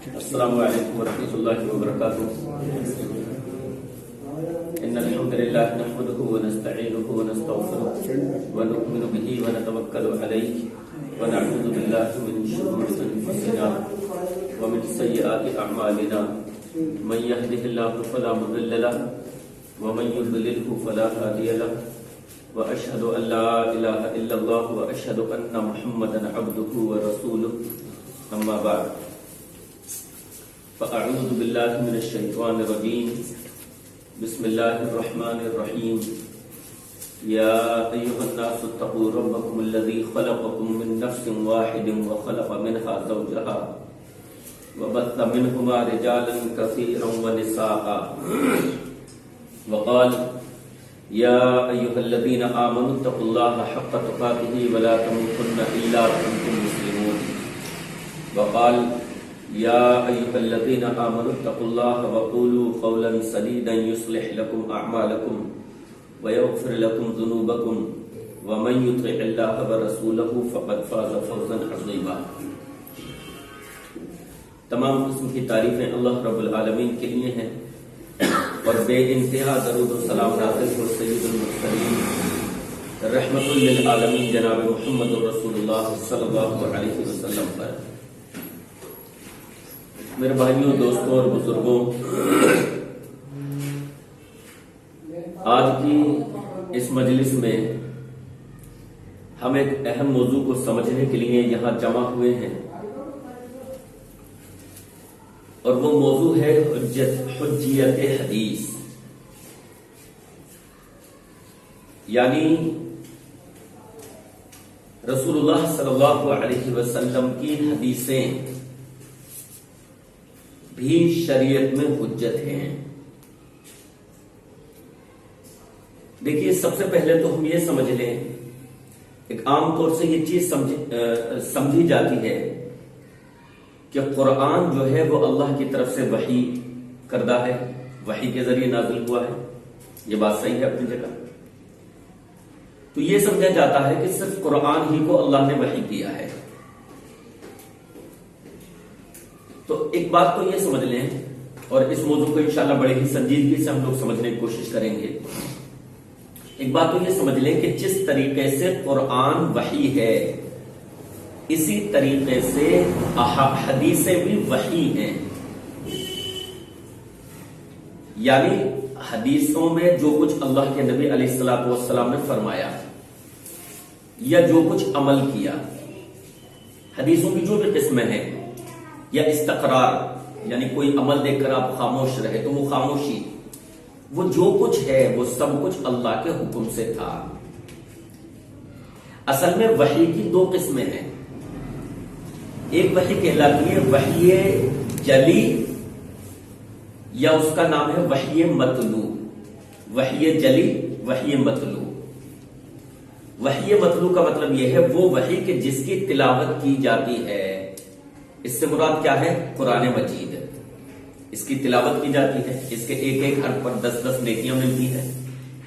السلام علیکم ورحمۃ اللہ وبرکاتہ ان الحمد للہ نحمده ونستعینه ونستغفره ونؤمن به ونتوکل علیہ ونعوذ باللہ من شرور انفسنا ومن سیئات اعمالنا من يهده الله فلا مضل له ومن يضلل فلا هادي له واشهد ان لا اله الا الله واشهد ان محمدا عبده ورسوله اما بعد فأعوذ بالله من الشيطان الرجيم بسم الله الرحمن الرحيم يا أيها الناس اتقوا ربكم الذي خلقكم من نفس واحد وخلق منها زوجها وبث منهما رجالا كثيرا ونساء وقال يا أيها الذين آمنوا اتقوا الله حق تقاته ولا تموتن إلا وأنتم مسلمون وقال يا أيها الذين آمنوا اتقوا الله وقولوا قولا سديدا يصلح لكم أعمالكم ويغفر لكم ذنوبكم ومن يطع الله ورسوله فقد فاز فوزا عظيما. تمام قسم کی تعریفیں اللہ رب العالمین کے لیے ہیں اور بے انتہا درود و سلام نازل ہو سید المرسلین رحمت للعالمین جناب محمد رسول اللہ صلی اللہ علیہ وسلم پر. میرے بھائیوں، دوستوں اور بزرگوں، آج کی اس مجلس میں ہم ایک اہم موضوع کو سمجھنے کے لیے یہاں جمع ہوئے ہیں اور وہ موضوع ہے حجیت حدیث، یعنی رسول اللہ صلی اللہ علیہ وسلم کی حدیثیں بھی شریعت میں حجت ہیں. دیکھیے، سب سے پہلے تو ہم یہ سمجھ لیں، ایک عام طور سے یہ چیز سمجھی جاتی ہے کہ قرآن جو ہے وہ اللہ کی طرف سے وحی کردہ ہے، وحی کے ذریعے نازل ہوا ہے. یہ بات صحیح ہے اپنی جگہ. تو یہ سمجھا جاتا ہے کہ صرف قرآن ہی کو اللہ نے وحی کیا ہے. تو ایک بات تو یہ سمجھ لیں، اور اس موضوع کو انشاءاللہ بڑے ہی سنجیدگی سے ہم لوگ سمجھنے کی کوشش کریں گے. ایک بات تو یہ سمجھ لیں کہ جس طریقے سے قرآن وحی ہے، اسی طریقے سے حدیثیں بھی وحی ہیں. یعنی حدیثوں میں جو کچھ اللہ کے نبی علیہ الصلوۃ والسلام نے فرمایا یا جو کچھ عمل کیا، حدیثوں کی جو بھی قسمیں ہیں، یا استقرار، یعنی کوئی عمل دیکھ کر آپ خاموش رہے تو وہ خاموشی، وہ جو کچھ ہے وہ سب کچھ اللہ کے حکم سے تھا. اصل میں وحی کی دو قسمیں ہیں. ایک وحی کہلاتی ہے وحی جلی، یا اس کا نام ہے وحی مطلوع. وحی جلی، وحی مطلوع. وحی مطلوع کا مطلب یہ ہے وہ وحی کہ جس کی تلاوت کی جاتی ہے. اس سے مراد کیا ہے؟ قرآن مجید. اس کی تلاوت کی جاتی ہے، اس کے ایک ایک حرف پر 10 نیکیاں ملتی ہیں،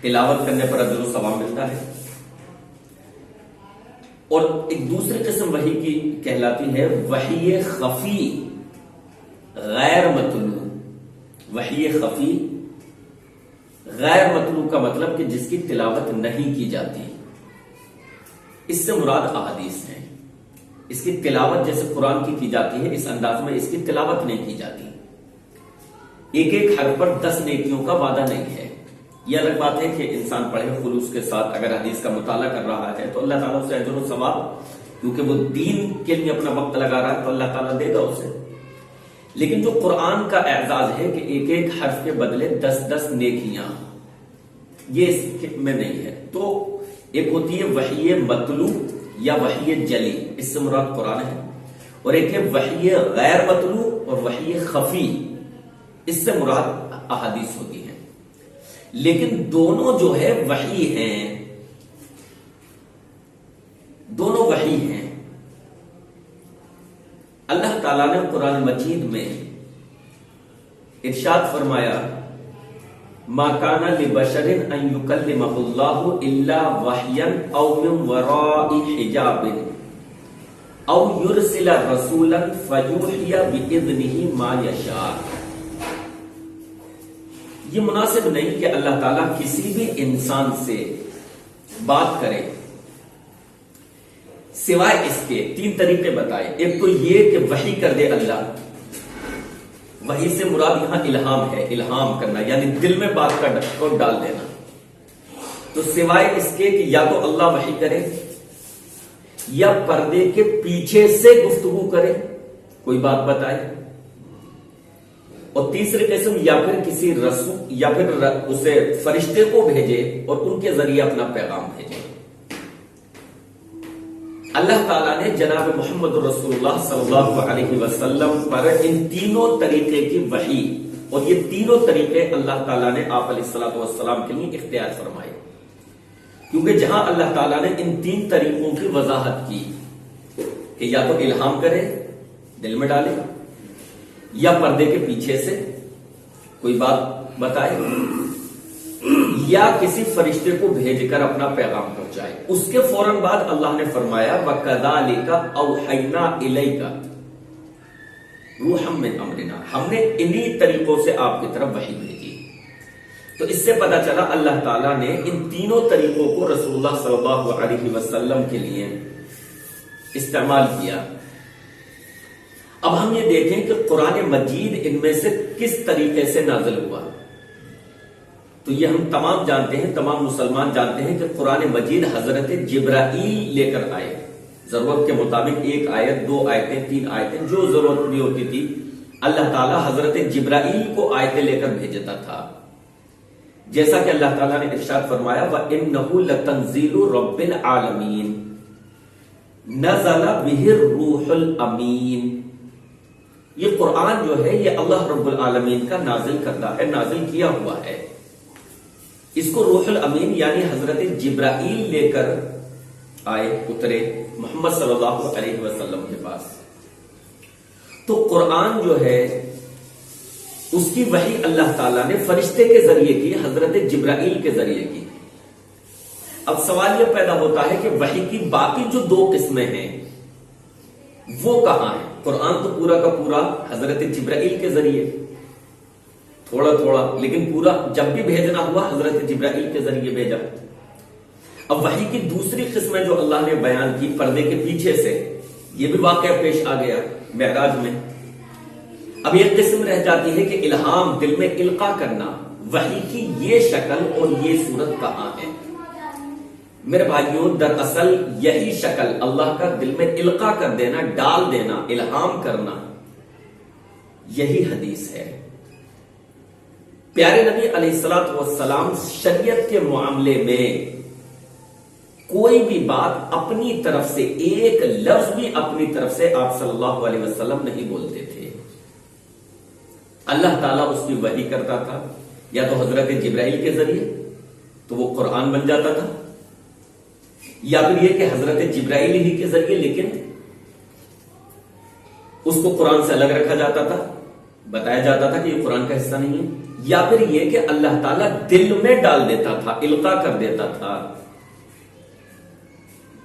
تلاوت کرنے پر اجر و ثواب ملتا ہے. اور ایک دوسری قسم وحی کی کہلاتی ہے وحی خفی غیر مطلوع. وحی خفی غیر مطلوع کا مطلب کہ جس کی تلاوت نہیں کی جاتی. اس سے مراد احادیث ہیں. اس کی تلاوت جیسے قرآن کی جاتی ہے، اس انداز میں اس کی تلاوت نہیں کی جاتی. ایک ایک حرف پر 10 نیکیوں کا وعدہ نہیں ہے. یہ الگ بات ہے کہ انسان پڑھے خلوص کے ساتھ، اگر حدیث کا مطالعہ کر رہا ہے تو اللہ تعالیٰ اسے اجر و ثواب، کیونکہ وہ دین کے لیے اپنا وقت لگا رہا ہے تو اللہ تعالیٰ دے گا اسے. لیکن جو قرآن کا اعزاز ہے کہ ایک ایک حرف کے بدلے 10 نیکیاں، یہ اس میں نہیں ہے. تو ایک ہوتی ہے وحی مطلوع یا وحی جلی، اس سے مراد قرآن ہے. اور ایک ہے وحی غیر مطلوع اور وحی خفی، اس سے مراد احادیث ہوتی ہیں. لیکن دونوں جو ہے وحی ہیں، دونوں وحی ہیں. اللہ تعالیٰ نے قرآن مجید میں ارشاد فرمایا، ما کان لبشر ان یکلمہ اللہ الا وحیا او من وراء حجاب او یرسل رسولا فیوحی بإذنہ ما یشاء. یہ مناسب نہیں کہ اللہ تعالیٰ کسی بھی انسان سے بات کرے سوائے اس کے 3 طریقے بتائے. ایک تو یہ کہ وحی کر دے اللہ. وحی سے مراد یہاں الہام ہے، الہام کرنا یعنی دل میں بات کو ڈال دینا. تو سوائے اس کے کہ یا تو اللہ وحی کرے یا پردے کے پیچھے سے گفتگو کرے، کوئی بات بتائے. اور تیسری قسم یا پھر کسی رسول یا پھر اسے فرشتے کو بھیجے اور ان کے ذریعے اپنا پیغام بھیجے. اللہ تعالیٰ نے جناب محمد رسول اللہ صلی اللہ علیہ وسلم پر ان تینوں طریقے کی وحی، اور یہ تینوں طریقے اللہ تعالیٰ نے آپ علیہ الصلوۃ والسلام کے لیے اختیار فرمائے. کیونکہ جہاں اللہ تعالیٰ نے ان 3 طریقوں کی وضاحت کی کہ یا تو الہام کرے دل میں ڈالے، یا پردے کے پیچھے سے کوئی بات بتائے، یا کسی فرشتے کو بھیج کر اپنا پیغام پہنچائے، اس کے فوراً بعد اللہ نے فرمایا وَكَذَلِكَ أَوْحَيْنَا إِلَيْكَ رُوحًا مِّنْ أَمْرِنَا. ہم نے انہی طریقوں سے آپ کی طرف وحی بھیجی. تو اس سے پتہ چلا اللہ تعالیٰ نے ان تینوں طریقوں کو رسول اللہ صلی اللہ علیہ وسلم کے لیے استعمال کیا. اب ہم یہ دیکھیں کہ قرآن مجید ان میں سے کس طریقے سے نازل ہوا. تو یہ ہم تمام جانتے ہیں، تمام مسلمان جانتے ہیں کہ قرآن مجید حضرت جبرائیل لے کر آئے. ضرورت کے مطابق 1 آیت 2 آیتیں 3 آیتیں جو ضرورت پوری ہوتی تھی اللہ تعالیٰ حضرت جبرائیل کو آیتیں لے کر بھیجتا تھا. جیسا کہ اللہ تعالیٰ نے ارشاد فرمایا وَإِنَّهُ لَتَنزِيلُ رَبِّ الْعَالَمِينَ نَزَلَ بِهِ الرُّوحُ الْأَمِينُ. یہ قرآن جو ہے یہ اللہ رب العالمین کا نازل کردہ ہے، نازل کیا ہوا ہے. اس کو روح الامین یعنی حضرت جبرائیل لے کر آئے، اترے محمد صلی اللہ علیہ وسلم کے پاس. تو قرآن جو ہے اس کی وحی اللہ تعالیٰ نے فرشتے کے ذریعے کی، حضرت جبرائیل کے ذریعے کی. اب سوال یہ پیدا ہوتا ہے کہ وحی کی باقی جو 2 قسمیں ہیں وہ کہاں ہیں؟ قرآن تو پورا کا پورا حضرت جبرائیل کے ذریعے، تھوڑا تھوڑا لیکن پورا جب بھی بھیجنا ہوا حضرت جبرائیل کے ذریعے بھیجا. اب وحی کی دوسری قسمیں جو اللہ نے بیان کی پردے کے پیچھے سے، یہ بھی واقعہ پیش آ گیا معراج میں. اب ایک قسم رہ جاتی ہے کہ الہام، دل میں القاء کرنا. وحی کی یہ شکل اور یہ صورت کہاں ہے؟ میرے بھائیوں دراصل یہی شکل اللہ کا دل میں القاء کر دینا، ڈال دینا، الہام کرنا، یہی حدیث ہے. پیارے نبی علیہ الصلوۃ والسلام شریعت کے معاملے میں کوئی بھی بات اپنی طرف سے، ایک لفظ بھی اپنی طرف سے آپ صلی اللہ علیہ وسلم نہیں بولتے تھے. اللہ تعالیٰ اس کی وحی کرتا تھا یا تو حضرت جبرائیل کے ذریعے تو وہ قرآن بن جاتا تھا، یا پھر یہ کہ حضرت جبرائیل ہی کے ذریعے لیکن اس کو قرآن سے الگ رکھا جاتا تھا، بتایا جاتا تھا کہ یہ قرآن کا حصہ نہیں ہے، یا پھر یہ کہ اللہ تعالیٰ دل میں ڈال دیتا تھا، القاء کر دیتا تھا.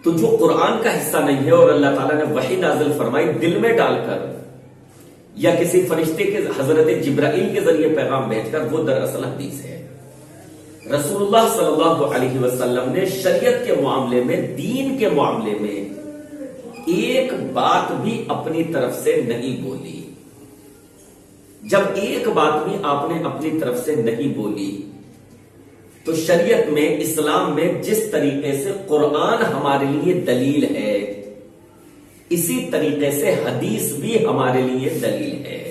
تو جو قرآن کا حصہ نہیں ہے اور اللہ تعالیٰ نے وحی نازل فرمائی دل میں ڈال کر یا کسی فرشتے کے حضرت جبرائیل کے ذریعے پیغام بھیج کر، وہ دراصل حدیث ہے. رسول اللہ صلی اللہ علیہ وسلم نے شریعت کے معاملے میں، دین کے معاملے میں ایک بات بھی اپنی طرف سے نہیں بولی. جب ایک بات بھی آپ نے اپنی طرف سے نہیں بولی تو شریعت میں، اسلام میں جس طریقے سے قرآن ہمارے لیے دلیل ہے اسی طریقے سے حدیث بھی ہمارے لیے دلیل ہے.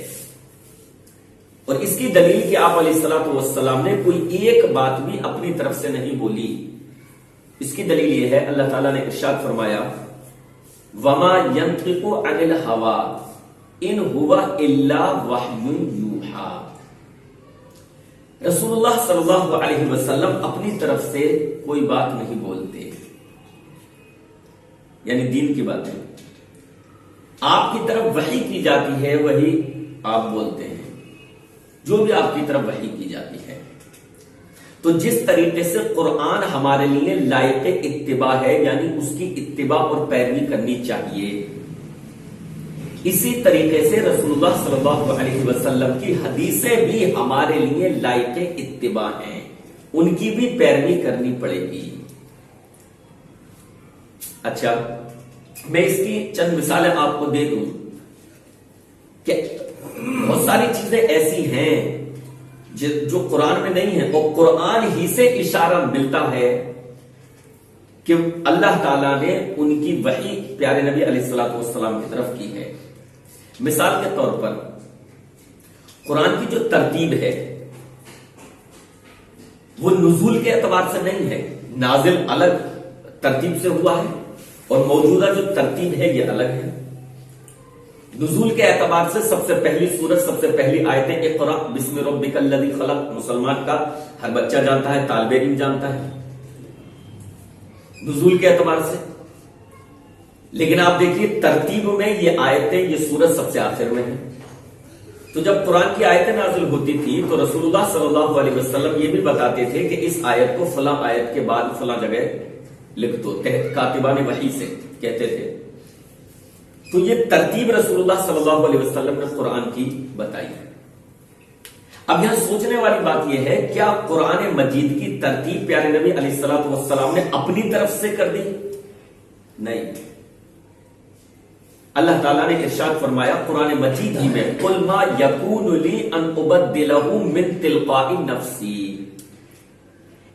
اور اس کی دلیل کہ آپ علیہ الصلوۃ والسلام نے کوئی ایک بات بھی اپنی طرف سے نہیں بولی، اس کی دلیل یہ ہے اللہ تعالیٰ نے ارشاد فرمایا وَمَا يَنطِقُ عَنِ الْهَوَىٰ إِنْ هُوَ إِلَّا وَحْيٌ يُوحَىٰ. رسول اللہ صلی اللہ علیہ وسلم اپنی طرف سے کوئی بات نہیں بولتے، یعنی دین کی باتیں آپ کی طرف وحی کی جاتی ہے وہی آپ بولتے ہیں، جو بھی آپ کی طرف وحی کی جاتی ہے. تو جس طریقے سے قرآن ہمارے لیے لائق اتباع ہے، یعنی اس کی اتباع اور پیروی کرنی چاہیے، اسی طریقے سے رسول اللہ صلی اللہ علیہ وسلم کی حدیثیں بھی ہمارے لیے لائق اتباع ہیں، ان کی بھی پیروی کرنی پڑے گی۔ اچھا، میں اس کی چند مثالیں آپ کو دے دوں کہ بہت ساری چیزیں ایسی ہیں جو قرآن میں نہیں ہے، اور قرآن ہی سے اشارہ ملتا ہے کہ اللہ تعالیٰ نے ان کی وحی پیارے نبی علیہ الصلوۃ والسلام کی طرف کی ہے۔ مثال کے طور پر قرآن کی جو ترتیب ہے وہ نزول کے اعتبار سے نہیں ہے، نازل الگ ترتیب سے ہوا ہے اور موجودہ جو ترتیب ہے یہ الگ ہے۔ نزول کے اعتبار سے سب سے پہلی سورت، سب سے پہلی آیتیں اقرا بسم ربک الذی خلق مسلمان کا ہر بچہ جانتا ہے، طالب علم جانتا ہے نزول کے اعتبار سے۔ لیکن آپ دیکھیے ترتیب میں یہ آیتیں، یہ سورت سب سے آخر میں ہے۔ تو جب قرآن کی آیتیں نازل ہوتی تھی تو رسول اللہ صلی اللہ علیہ وسلم یہ بھی بتاتے تھے کہ اس آیت کو فلاں آیت کے بعد فلاں جگہ لکھ دو، تحت کاتبان وحی سے کہتے تھے۔ تو یہ ترتیب رسول اللہ صلی اللہ علیہ وسلم نے قرآن کی بتائی ہے۔ اب یہاں سوچنے والی بات یہ ہے، کیا قرآن مجید کی ترتیب پیارے نبی علیہ الصلوۃ والسلام نے اپنی طرف سے کر دی؟ نہیں، اللہ تعالیٰ نے ارشاد فرمایا قرآن مجید ہی میں، قُلْ مَا يَكُونُ لِي أَنْ أُبَدِّلَهُ مِنْ تِلْقَاءِ نَفْسِي،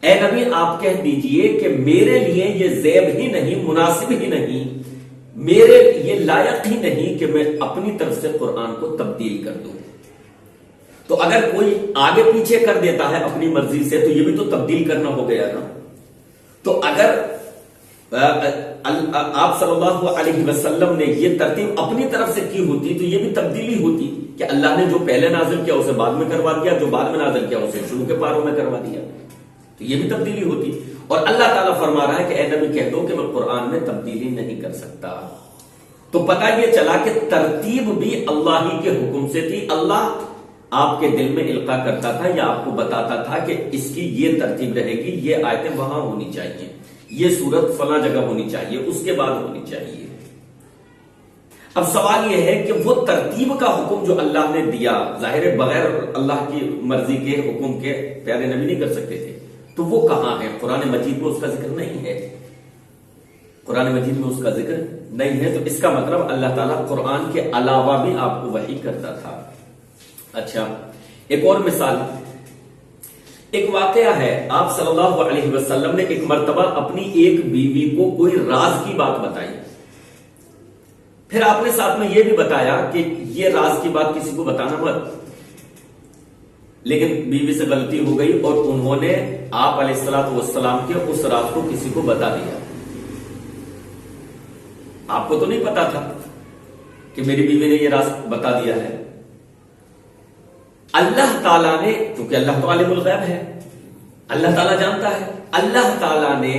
اے نبی آپ کہہ دیجئے کہ میرے لیے یہ زیب ہی نہیں، مناسب ہی نہیں، میرے یہ لائق ہی نہیں کہ میں اپنی طرف سے قرآن کو تبدیل کر دوں۔ تو اگر کوئی آگے پیچھے کر دیتا ہے اپنی مرضی سے تو یہ بھی تو تبدیل کرنا ہو گیا نا۔ تو اگر آپ صلی اللہ علیہ وسلم نے یہ ترتیب اپنی طرف سے کی ہوتی تو یہ بھی تبدیلی ہوتی کہ اللہ نے جو پہلے نازل کیا اسے بعد میں کروا دیا، جو بعد میں نازل کیا اسے شروع کے پاروں میں کروا دیا، تو یہ بھی تبدیلی ہوتی۔ اور اللہ تعالیٰ فرما رہا ہے کہ اے نبی کہہ دو کہ میں قرآن میں تبدیلی نہیں کر سکتا۔ تو پتہ یہ چلا کہ ترتیب بھی اللہ ہی کے حکم سے تھی۔ اللہ آپ کے دل میں القاء کرتا تھا یا آپ کو بتاتا تھا کہ اس کی یہ ترتیب رہے گی، یہ آیتیں وہاں ہونی چاہیے، یہ سورت فلاں جگہ ہونی چاہیے، اس کے بعد ہونی چاہیے۔ اب سوال یہ ہے کہ وہ ترتیب کا حکم جو اللہ نے دیا، ظاہر بغیر اللہ کی مرضی کے حکم کے پیارے نبی نہیں کر سکتے تھے، تو وہ کہاں ہے؟ قرآن مجید میں اس کا ذکر نہیں ہے، قرآن مجید میں اس کا ذکر نہیں ہے۔ تو اس کا مطلب اللہ تعالیٰ قرآن کے علاوہ بھی آپ کو وحی کرتا تھا۔ اچھا، ایک اور مثال، ایک واقعہ ہے، آپ صلی اللہ علیہ وسلم نے ایک مرتبہ اپنی ایک بیوی کو کوئی راز کی بات بتائی، پھر آپ نے ساتھ میں یہ بھی بتایا کہ یہ راز کی بات کسی کو بتانا مت، لیکن بیوی سے غلطی ہو گئی اور انہوں نے آپ علیہ الصلوۃ والسلام کے اس راز کو کسی کو بتا دیا۔ آپ کو تو نہیں پتا تھا کہ میری بیوی نے یہ راز بتا دیا ہے۔ اللہ تعالیٰ نے، کیونکہ اللہ تو عالم الغیب ہے، اللہ تعالیٰ جانتا ہے، اللہ تعالیٰ نے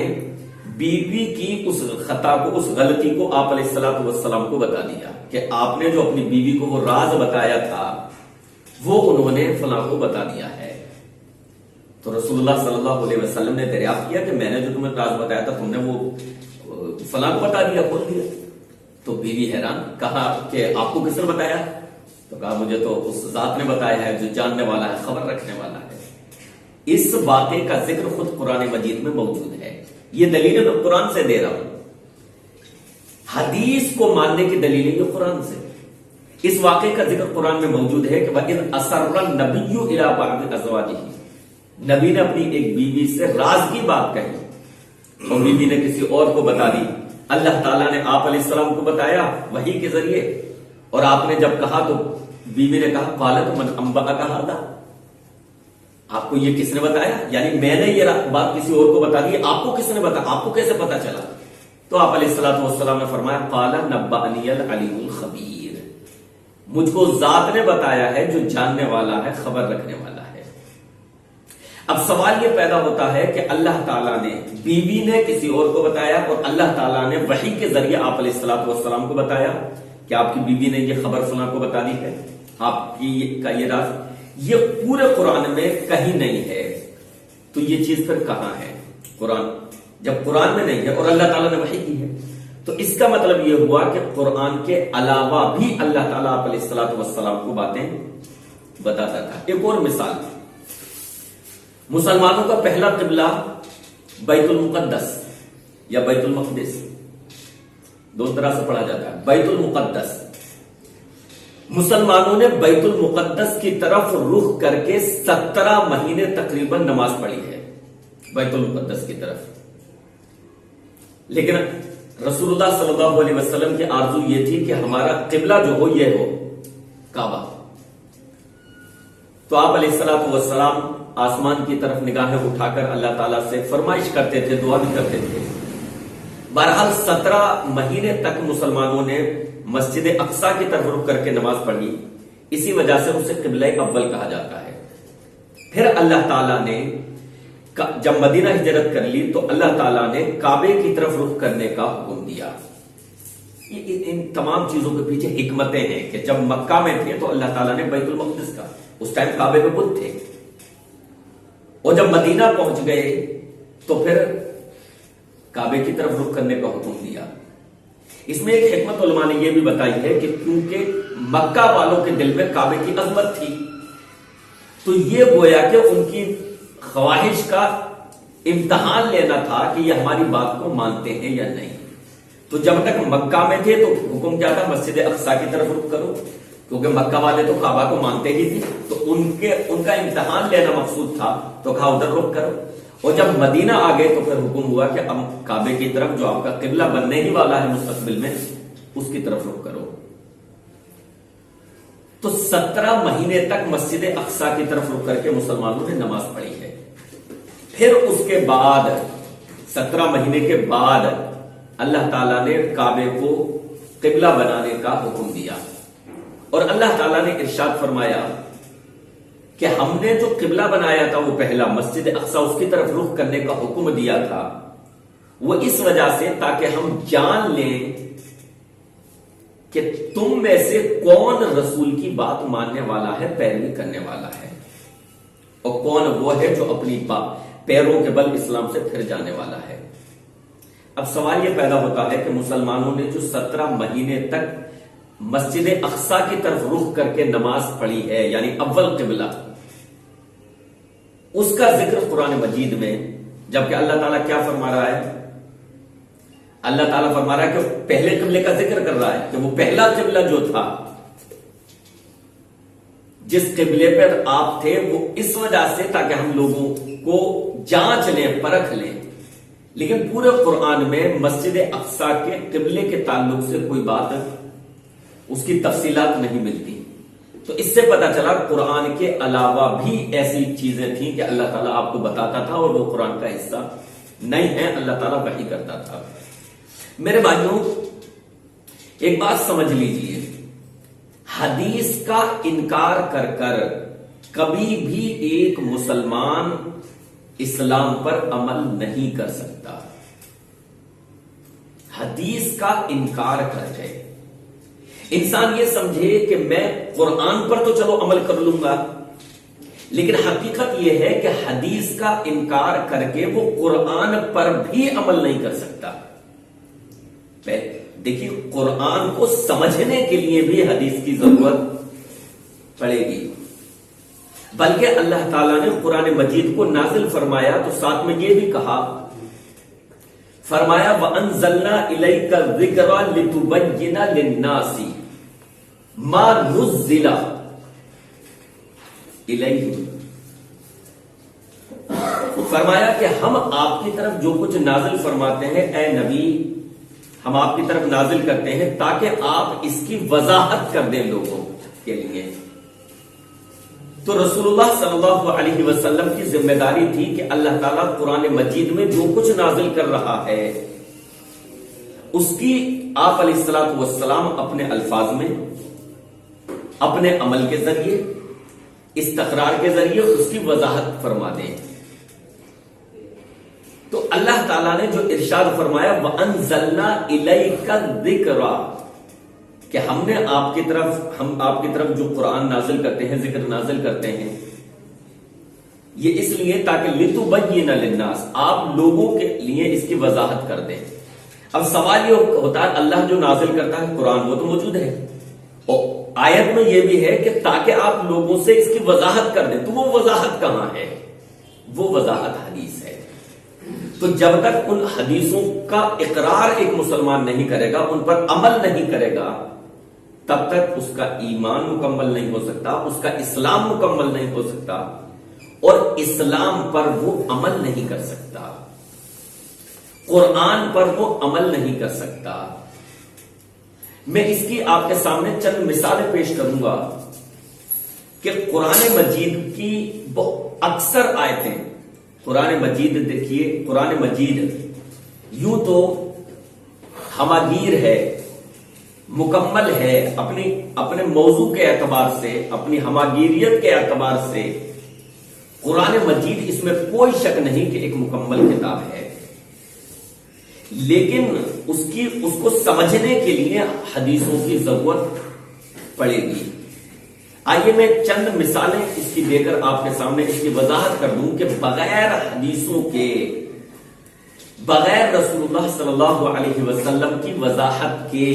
بیوی کی اس خطا کو، اس غلطی کو آپ علیہ الصلوۃ والسلام کو بتا دیا کہ آپ نے جو اپنی بیوی کو وہ راز بتایا تھا وہ انہوں نے فلاں کو بتا دیا ہے۔ تو رسول اللہ صلی اللہ علیہ وسلم نے دریافت کیا کہ میں نے جو تمہیں راز بتایا تھا تم نے وہ فلاں کو بتا دیا، کھول دیا؟ تو بیوی حیران، کہا کہ آپ کو کس نے بتایا؟ تو کہا مجھے تو اس ذات نے بتایا ہے جو جاننے والا ہے، خبر رکھنے والا ہے۔ اس واقعے کا ذکر خود قرآن مجید میں موجود ہے۔ یہ دلیل میں قرآن سے دے رہا ہوں، حدیث کو ماننے کی دلیل یہ قرآن سے۔ اس واقعے کا ذکر قرآن میں موجود ہے کہ وَإِذْ أَسَرَّ النَّبِيُّ إِلَىٰ بَعْضِ أَزْوَاجِهِ، نبی نے اپنی ایک بیوی سے راز کی بات کہی اور بیوی نے کسی اور کو بتا دی۔ اللہ تعالیٰ نے آپ علیہ السلام کو بتایا وحی کے ذریعے، اور آپ نے جب کہا تو بیوی نے کہا قالت من انبأک ھذا، آپ کو یہ کس نے بتایا؟ یعنی میں نے یہ بات کسی اور کو بتا دی، آپ کو کس نے بتایا؟ آپ کو کیسے پتا چلا؟ تو آپ علیہ الصلوۃ والسلام نے فرمایا قال نبأنی العلیم الخبیر، مجھ کو ذات نے بتایا ہے جو جاننے والا ہے، خبر رکھنے والا ہے۔ اب سوال یہ پیدا ہوتا ہے کہ اللہ تعالیٰ نے، بیوی نے کسی اور کو بتایا اور اللہ تعالیٰ نے وحی کے ذریعے آپ علیہ الصلوۃ والسلام کو بتایا کہ آپ کی بیوی نے یہ خبر فلاں کو بتا دی ہے، آپ کی کا یہ راز، یہ پورے قرآن میں کہیں نہیں ہے۔ تو یہ چیز پھر کہاں ہے؟ قرآن جب قرآن میں نہیں ہے اور اللہ تعالیٰ نے وحی کی ہے تو اس کا مطلب یہ ہوا کہ قرآن کے علاوہ بھی اللہ تعالیٰ آپ علیہ الصلوۃ والسلام کو باتیں بتاتا تھا. ایک اور مثال، مسلمانوں کا پہلا قبلہ بیت المقدس یا بیت المقدس، دو طرح سے پڑھا جاتا ہے. بیت المقدس، مسلمانوں نے بیت المقدس کی طرف رخ کر کے 17 مہینے تقریباً نماز پڑھی ہے بیت المقدس کی طرف. لیکن رسول اللہ صلی اللہ علیہ وسلم کی آرزو یہ تھی کہ ہمارا قبلہ جو ہو یہ ہو کعبہ. تو آپ علیہ الصلوۃ والسلام آسمان کی طرف نگاہیں اٹھا کر اللہ تعالیٰ سے فرمائش کرتے تھے، دعا بھی کرتے تھے. بہرحال 17 مہینے تک مسلمانوں نے مسجد اقصی کی طرف رخ کر کے نماز پڑھی، اسی وجہ سے اسے قبلہ اول کہا جاتا ہے. پھر اللہ تعالیٰ نے جب مدینہ ہجرت کر لی تو اللہ تعالیٰ نے کعبے کی طرف رخ کرنے کا حکم دیا. ان تمام چیزوں کے پیچھے حکمتیں ہیں کہ جب مکہ میں تھے تو اللہ تعالیٰ نے بیت المقدس کا، اس ٹائم کعبے پہ بت تھے، اور جب مدینہ پہنچ گئے تو پھر کعبے کی طرف رخ کرنے کا حکم دیا. اس میں ایک حکمت علماء نے یہ بھی بتائی ہے کہ کیونکہ مکہ والوں کے دل میں کعبے کی عظمت تھی تو یہ گویا کہ ان کی خواہش کا امتحان لینا تھا کہ یہ ہماری بات کو مانتے ہیں یا نہیں. تو جب تک مکہ میں تھے تو حکم کیا تھا؟ مسجد اقصی کی طرف رخ کرو، کیونکہ مکہ والے تو کعبہ کو مانتے ہی تھے، تو ان کا امتحان لینا مقصود تھا تو کہا ادھر رخ کرو. اور جب مدینہ آ گئے تو پھر حکم ہوا کہ اب کعبے کی طرف جو آپ کا قبلہ بننے ہی والا ہے مستقبل میں، اس کی طرف رخ کرو. تو 17 مہینے تک مسجد اقصی کی طرف رخ کر کے مسلمانوں نے نماز پڑھی ہے. پھر اس کے بعد 17 مہینے کے بعد اللہ تعالیٰ نے کعبے کو قبلہ بنانے کا حکم دیا، اور اللہ تعالیٰ نے ارشاد فرمایا کہ ہم نے جو قبلہ بنایا تھا وہ پہلا مسجد اقصی، اس کی طرف رخ کرنے کا حکم دیا تھا وہ اس وجہ سے تاکہ ہم جان لیں کہ تم میں سے کون رسول کی بات ماننے والا ہے، پیروی کرنے والا ہے، اور کون وہ ہے جو اپنی پیروں کے بل اسلام سے پھر جانے والا ہے. اب سوال یہ پیدا ہوتا ہے کہ مسلمانوں نے جو 17 مہینے تک مسجد اقصی کی طرف رخ کر کے نماز پڑھی ہے، یعنی اول قبلہ، اس کا ذکر قرآن مجید میں، جبکہ اللہ تعالیٰ کیا فرما رہا ہے؟ اللہ تعالیٰ فرما رہا ہے کہ پہلے قبلے کا ذکر کر رہا ہے کہ وہ پہلا قبلہ جو تھا، جس قبلے پر آپ تھے، وہ اس وجہ سے تاکہ ہم لوگوں کو جانچ لیں، پرکھ لیں. لیکن پورے قرآن میں مسجد اقصی کے قبلے کے تعلق سے کوئی بات، اس کی تفصیلات نہیں ملتی. تو اس سے پتا چلا قرآن کے علاوہ بھی ایسی چیزیں تھیں کہ اللہ تعالیٰ آپ کو بتاتا تھا اور وہ قرآن کا حصہ نہیں ہے، اللہ تعالیٰ وحی کرتا تھا. میرے بھائیوں، ایک بات سمجھ لیجئے، حدیث کا انکار کر کر کبھی بھی ایک مسلمان اسلام پر عمل نہیں کر سکتا. حدیث کا انکار کر کے انسان یہ سمجھے کہ میں قرآن پر تو چلو عمل کر لوں گا، لیکن حقیقت یہ ہے کہ حدیث کا انکار کر کے وہ قرآن پر بھی عمل نہیں کر سکتا. دیکھیے، قرآن کو سمجھنے کے لیے بھی حدیث کی ضرورت پڑے گی. بلکہ اللہ تعالیٰ نے قرآن مجید کو نازل فرمایا تو ساتھ میں یہ بھی کہا، فرمایا وَأَنزَلْنَا إِلَيْكَ الذِّكْرَ لِتُبَيِّنَ لِلنَّاسِ مَا نُزِّلَ إِلَيْهِمْ. فرمایا کہ ہم آپ کی طرف جو کچھ نازل فرماتے ہیں اے نبی، ہم آپ کی طرف نازل کرتے ہیں تاکہ آپ اس کی وضاحت کر دیں لوگوں کے لیے. تو رسول اللہ صلی اللہ علیہ وسلم کی ذمہ داری تھی کہ اللہ تعالیٰ قرآن مجید میں جو کچھ نازل کر رہا ہے اس کی آپ علیہ الصلوۃ والسلام اپنے الفاظ میں، اپنے عمل کے ذریعے، استقرار کے ذریعے اس کی وضاحت فرما دیں. تو اللہ تعالیٰ نے جو ارشاد فرمایا وَأَنزَلْنَا إِلَيْكَ الذِّكْرَ، کہ ہم آپ کی طرف جو قرآن نازل کرتے ہیں، ذکر نازل کرتے ہیں، یہ اس لیے تاکہ لِتُبَيِّنَ لِلنَّاسِ، آپ لوگوں کے لیے اس کی وضاحت کر دیں. اب سوال یہ ہوتا ہے اللہ جو نازل کرتا ہے قرآن وہ تو موجود ہے، اور آیت میں یہ بھی ہے کہ تاکہ آپ لوگوں سے اس کی وضاحت کر دیں، تو وہ وضاحت کہاں ہے؟ وہ وضاحت حدیث ہے۔ تو جب تک ان حدیثوں کا اقرار ایک مسلمان نہیں کرے گا، ان پر عمل نہیں کرے گا، تب تک اس کا ایمان مکمل نہیں ہو سکتا، اس کا اسلام مکمل نہیں ہو سکتا، اور اسلام پر وہ عمل نہیں کر سکتا، قرآن پر وہ عمل نہیں کر سکتا۔ میں اس کی آپ کے سامنے چند مثالیں پیش کروں گا کہ قرآن مجید کی اکثر آیتیں، قرآن مجید دیکھیے، قرآن مجید یوں تو ہماگیر ہے، مکمل ہے، اپنے موضوع کے اعتبار سے، اپنی ہماگیریت کے اعتبار سے قرآن مجید، اس میں کوئی شک نہیں کہ ایک مکمل کتاب ہے، لیکن اس کو سمجھنے کے لیے حدیثوں کی ضرورت پڑے گی۔ آئیے میں چند مثالیں اس کی دے کر آپ کے سامنے اس کی وضاحت کر دوں کہ بغیر حدیثوں کے، بغیر رسول اللہ صلی اللہ علیہ وسلم کی وضاحت کے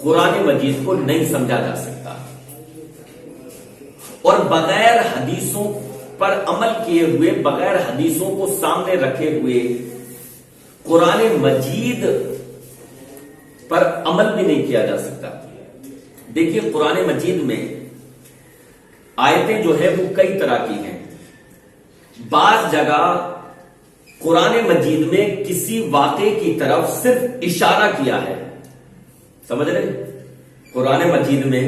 قرآن مجید کو نہیں سمجھا جا سکتا، اور بغیر حدیثوں پر عمل کیے ہوئے، بغیر حدیثوں کو سامنے رکھے ہوئے قرآن مجید پر عمل بھی نہیں کیا جا سکتا۔ دیکھیے قرآن مجید میں آیتیں جو ہے وہ کئی طرح کی ہیں۔ بعض جگہ قرآن مجید میں کسی واقعے کی طرف صرف اشارہ کیا ہے، سمجھ رہے؟ قرآن مجید میں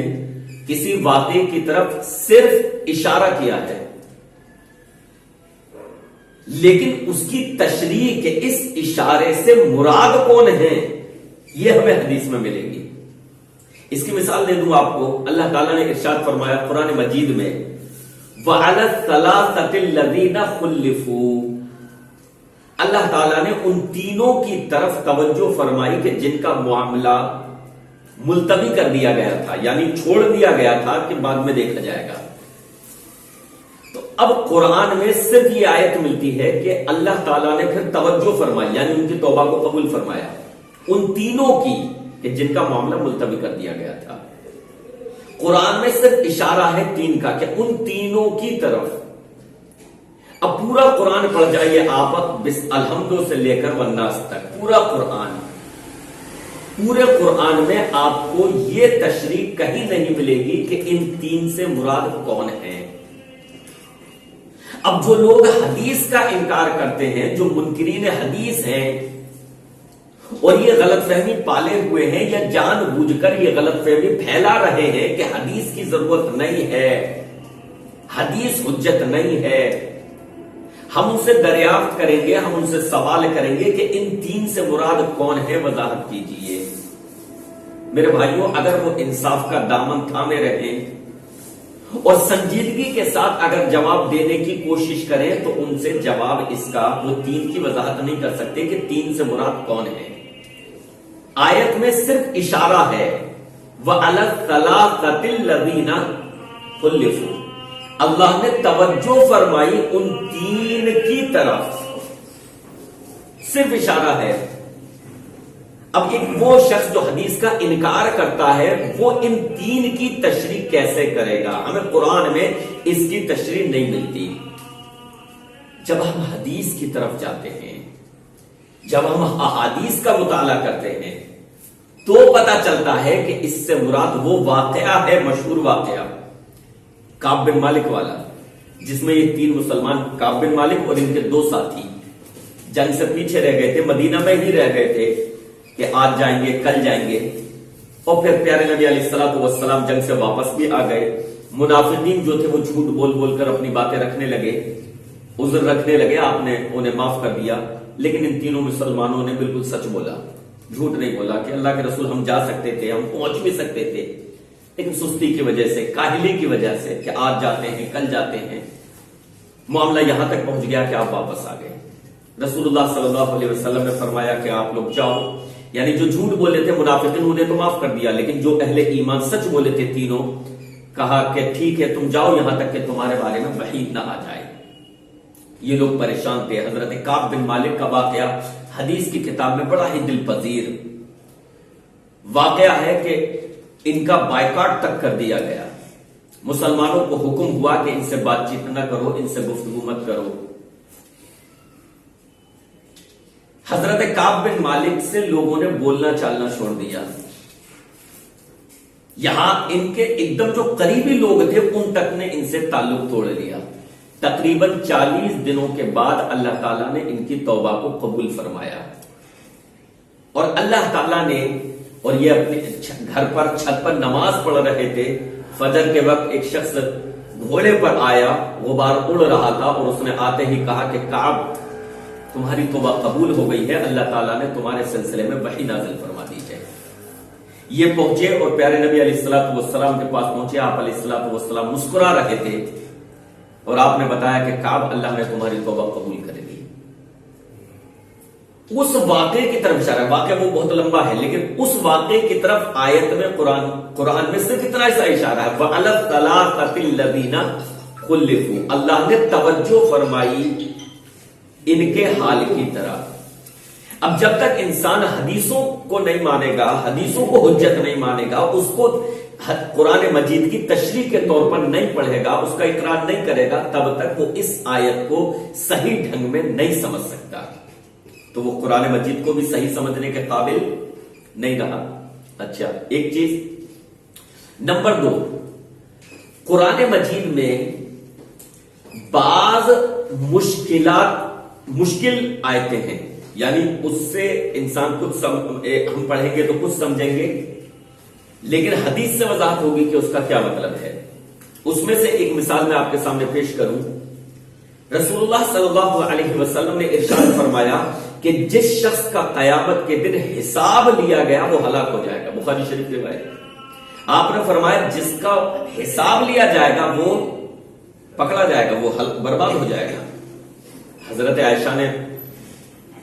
کسی واقعے کی طرف صرف اشارہ کیا ہے، لیکن اس کی تشریح کے اس اشارے سے مراد کون ہے یہ ہمیں حدیث میں ملے گی۔ اس کی مثال دے دوں آپ کو، اللہ تعالیٰ نے ارشاد فرمایا قرآن مجید میں وَعَلَى الثَّلَاثَةِ الَّذِينَ خُلِّفُوا، اللہ تعالیٰ نے ان تینوں کی طرف توجہ فرمائی کہ جن کا معاملہ ملتوی کر دیا گیا تھا، یعنی چھوڑ دیا گیا تھا کہ بعد میں دیکھا جائے گا۔ تو اب قرآن میں صرف یہ آیت ملتی ہے کہ اللہ تعالیٰ نے پھر توجہ فرمائی، یعنی ان کی توبہ کو قبول فرمایا، ان تینوں کی کہ جن کا معاملہ ملتوی کر دیا گیا تھا۔ قرآن میں صرف اشارہ ہے تین کا کہ ان تینوں کی طرف۔ اب پورا قرآن پڑھ جائیے آپ، الحمد سے لے کر والناس تک پورا قرآن، پورے قرآن میں آپ کو یہ تشریح کہیں نہیں ملے گی کہ ان تین سے مراد کون ہے۔ اب جو لوگ حدیث کا انکار کرتے ہیں، جو منکرین حدیث ہیں، اور یہ غلط فہمی پالے ہوئے ہیں یا جان بوجھ کر یہ غلط فہمی پھیلا رہے ہیں کہ حدیث کی ضرورت نہیں ہے، حدیث حجت نہیں ہے، ہم ان سے دریافت کریں گے، ہم ان سے سوال کریں گے کہ ان تین سے مراد کون ہے، وضاحت کیجئے۔ میرے بھائیوں، اگر وہ انصاف کا دامن تھامے رہیں اور سنجیدگی کے ساتھ اگر جواب دینے کی کوشش کریں تو ان سے جواب اس کا، وہ تین کی وضاحت نہیں کر سکتے کہ تین سے مراد کون ہے۔ آیت میں صرف اشارہ ہے وَعَلَى الثَّلَاثَةِ الَّذِينَ خُلِّفُوا، اللہ نے توجہ فرمائی ان تین کی طرف، صرف اشارہ ہے۔ اب ایک وہ شخص جو حدیث کا انکار کرتا ہے وہ ان تین کی تشریح کیسے کرے گا؟ ہمیں قرآن میں اس کی تشریح نہیں ملتی۔ جب ہم حدیث کی طرف جاتے ہیں، جب ہم احادیث کا مطالعہ کرتے ہیں تو پتا چلتا ہے کہ اس سے مراد وہ واقعہ ہے، مشہور واقعہ کعب بن مالک والا، جس میں یہ تین مسلمان، کعب بن مالک اور ان کے دو ساتھی، جنگ سے پیچھے رہ گئے تھے، مدینہ میں ہی رہ گئے تھے کہ آج جائیں گے، کل جائیں گے، اور پھر پیارے نبی علیہ الصلوۃ والسلام جنگ سے واپس بھی آ گئے۔ منافقین جو تھے وہ جھوٹ بول بول کر اپنی باتیں رکھنے لگے، عذر رکھنے لگے، آپ نے انہیں معاف کر دیا، لیکن ان تینوں مسلمانوں نے بالکل سچ بولا، جھوٹ نہیں بولا کہ اللہ کے رسول ہم جا سکتے تھے، ہم پہنچ بھی سکتے تھے، لیکن سستی کی وجہ سے، کاہلی کی وجہ سے کہ آج جاتے ہیں کل جاتے ہیں، معاملہ یہاں تک پہنچ گیا کہ آپ واپس آ گئے۔ رسول اللہ صلی اللہ علیہ وسلم نے فرمایا کہ آپ لوگ جاؤ، یعنی جو جھوٹ بولے تھے منافقین انہیں تو معاف کر دیا، لیکن جو اہل ایمان سچ بولے تھے تینوں، کہا کہ ٹھیک ہے تم جاؤ یہاں تک کہ تمہارے بارے میں وحی نہ آ جائے۔ یہ لوگ پریشان تھے۔ حضرت کعب بن مالک کا واقعہ حدیث کی کتاب میں بڑا ہی دل پذیر واقعہ ہے کہ ان کا بائیکاٹ تک کر دیا گیا. مسلمانوں کو حکم ہوا کہ ان سے بات چیت نہ کرو، ان سے گفتگو مت کرو. حضرت کعب بن مالک سے لوگوں نے بولنا چالنا چھوڑ دیا. یہاں ان کے ایک دم جو قریبی لوگ تھے ان تک نے ان سے تعلق توڑ لیا. تقریباً 40 دنوں کے بعد اللہ تعالیٰ نے ان کی توبہ کو قبول فرمایا، اور اللہ تعالیٰ نے، اور یہ اپنے گھر پر چھت پر نماز پڑھ رہے تھے، فجر کے وقت ایک شخص گھوڑے پر آیا، غبار اڑ رہا تھا، اور اس نے آتے ہی کہا کہ کعب تمہاری توبہ قبول ہو گئی ہے، اللہ تعالیٰ نے تمہارے سلسلے میں وحی نازل فرما دی ہے. یہ پہنچے اور پیارے نبی علیہ الصلوۃ والسلام کے پاس پہنچے. آپ علیہ الصلوۃ والسلام مسکرا رہے تھے اور آپ نے بتایا کہ کعب اللہ نے تمہاری توبہ قبول کر لی. اس واقعے کی طرف اشارہ ہے. واقعہ وہ بہت لمبا ہے، لیکن اس واقعے کی طرف آیت میں قرآن میں صرف اتنا ایسا اشارہ ہے، وَعَلَى الثَّلَاثَةِ الَّذِينَ خُلِّفُوا. اللہ نے توجہ فرمائی ان کے حال کی طرف. اب جب تک انسان حدیثوں کو نہیں مانے گا، حدیثوں کو حجت نہیں مانے گا، اس کو قرآن مجید کی تشریح کے طور پر نہیں پڑھے گا، اس کا اقرار نہیں کرے گا، تب تک وہ اس آیت کو صحیح ڈھنگ میں نہیں سمجھ سکتا. تو وہ قرآن مجید کو بھی صحیح سمجھنے کے قابل نہیں رہا. اچھا، ایک چیز. نمبر 2، قرآن مجید میں بعض مشکل آیتیں ہیں، یعنی اس سے انسان کچھ ہم پڑھیں گے تو کچھ سمجھیں گے، لیکن حدیث سے وضاحت ہوگی کہ اس کا کیا مطلب ہے. اس میں سے ایک مثال میں آپ کے سامنے پیش کروں. رسول اللہ صلی اللہ علیہ وسلم نے ارشاد فرمایا کہ جس شخص کا قیامت کے دن حساب لیا گیا وہ ہلاک ہو جائے گا. بخاری شریف کی روایت. آپ نے فرمایا جس کا حساب لیا جائے گا وہ پکڑا جائے گا، وہ برباد ہو جائے گا. حضرت عائشہ نے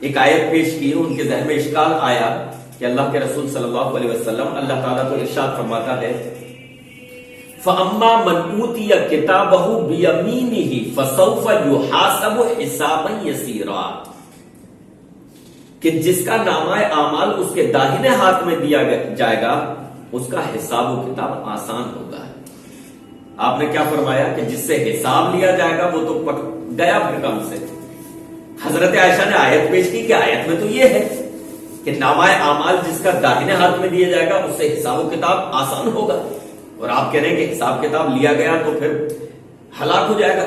ایک آیت پیش کی، ان کے ذہن میں اشکال آیا کہ اللہ کے رسول صلی اللہ علیہ وسلم، اللہ تعالیٰ تو ارشاد فرماتا ہے فَأَمَّا مَنْ أُوتِيَ كِتَابَهُ بِيَمِينِهِ فَسَوْفَ يُحَاسَبُ حِسَابًا يَسِيرًا، کہ جس کا نامہ اعمال اس کے داہنے ہاتھ میں دیا جائے گا اس کا حساب و کتاب آسان ہوگا. آپ نے کیا فرمایا کہ جس سے حساب لیا جائے گا وہ تو گیا پھر کام سے. حضرت عائشہ نے آیت پیش کی کہ آیت میں تو یہ ہے کہ نامہ اعمال جس کا داہنے ہاتھ میں دیا جائے گا اس سے حساب و کتاب آسان ہوگا، اور آپ کہہ رہے ہیں کہ حساب کتاب لیا گیا تو پھر ہلاک ہو جائے گا.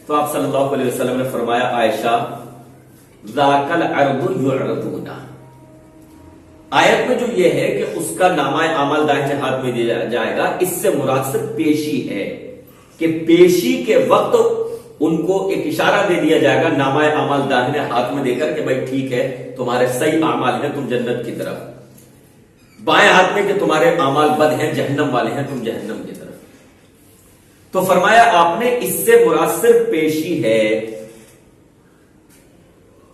تو آپ صلی اللہ علیہ وسلم نے فرمایا عائشہ ذاک العرض یعرضون، آیت میں جو یہ ہے کہ اس کا نامہ اعمال دائیں ہاتھ میں دیا جائے گا، اس سے مراد صرف پیشی ہے کہ پیشی کے وقت ان کو ایک اشارہ دے دیا جائے گا نامہ اعمال داہنے ہاتھ میں دے کر کہ بھائی ٹھیک ہے تمہارے صحیح اعمال ہیں تم جنت کی طرف، بائیں ہاتھ میں کہ تمہارے اعمال بد ہیں جہنم والے ہیں تم جہنم کی طرف. تو فرمایا آپ نے اس سے مراد صرف پیشی ہے،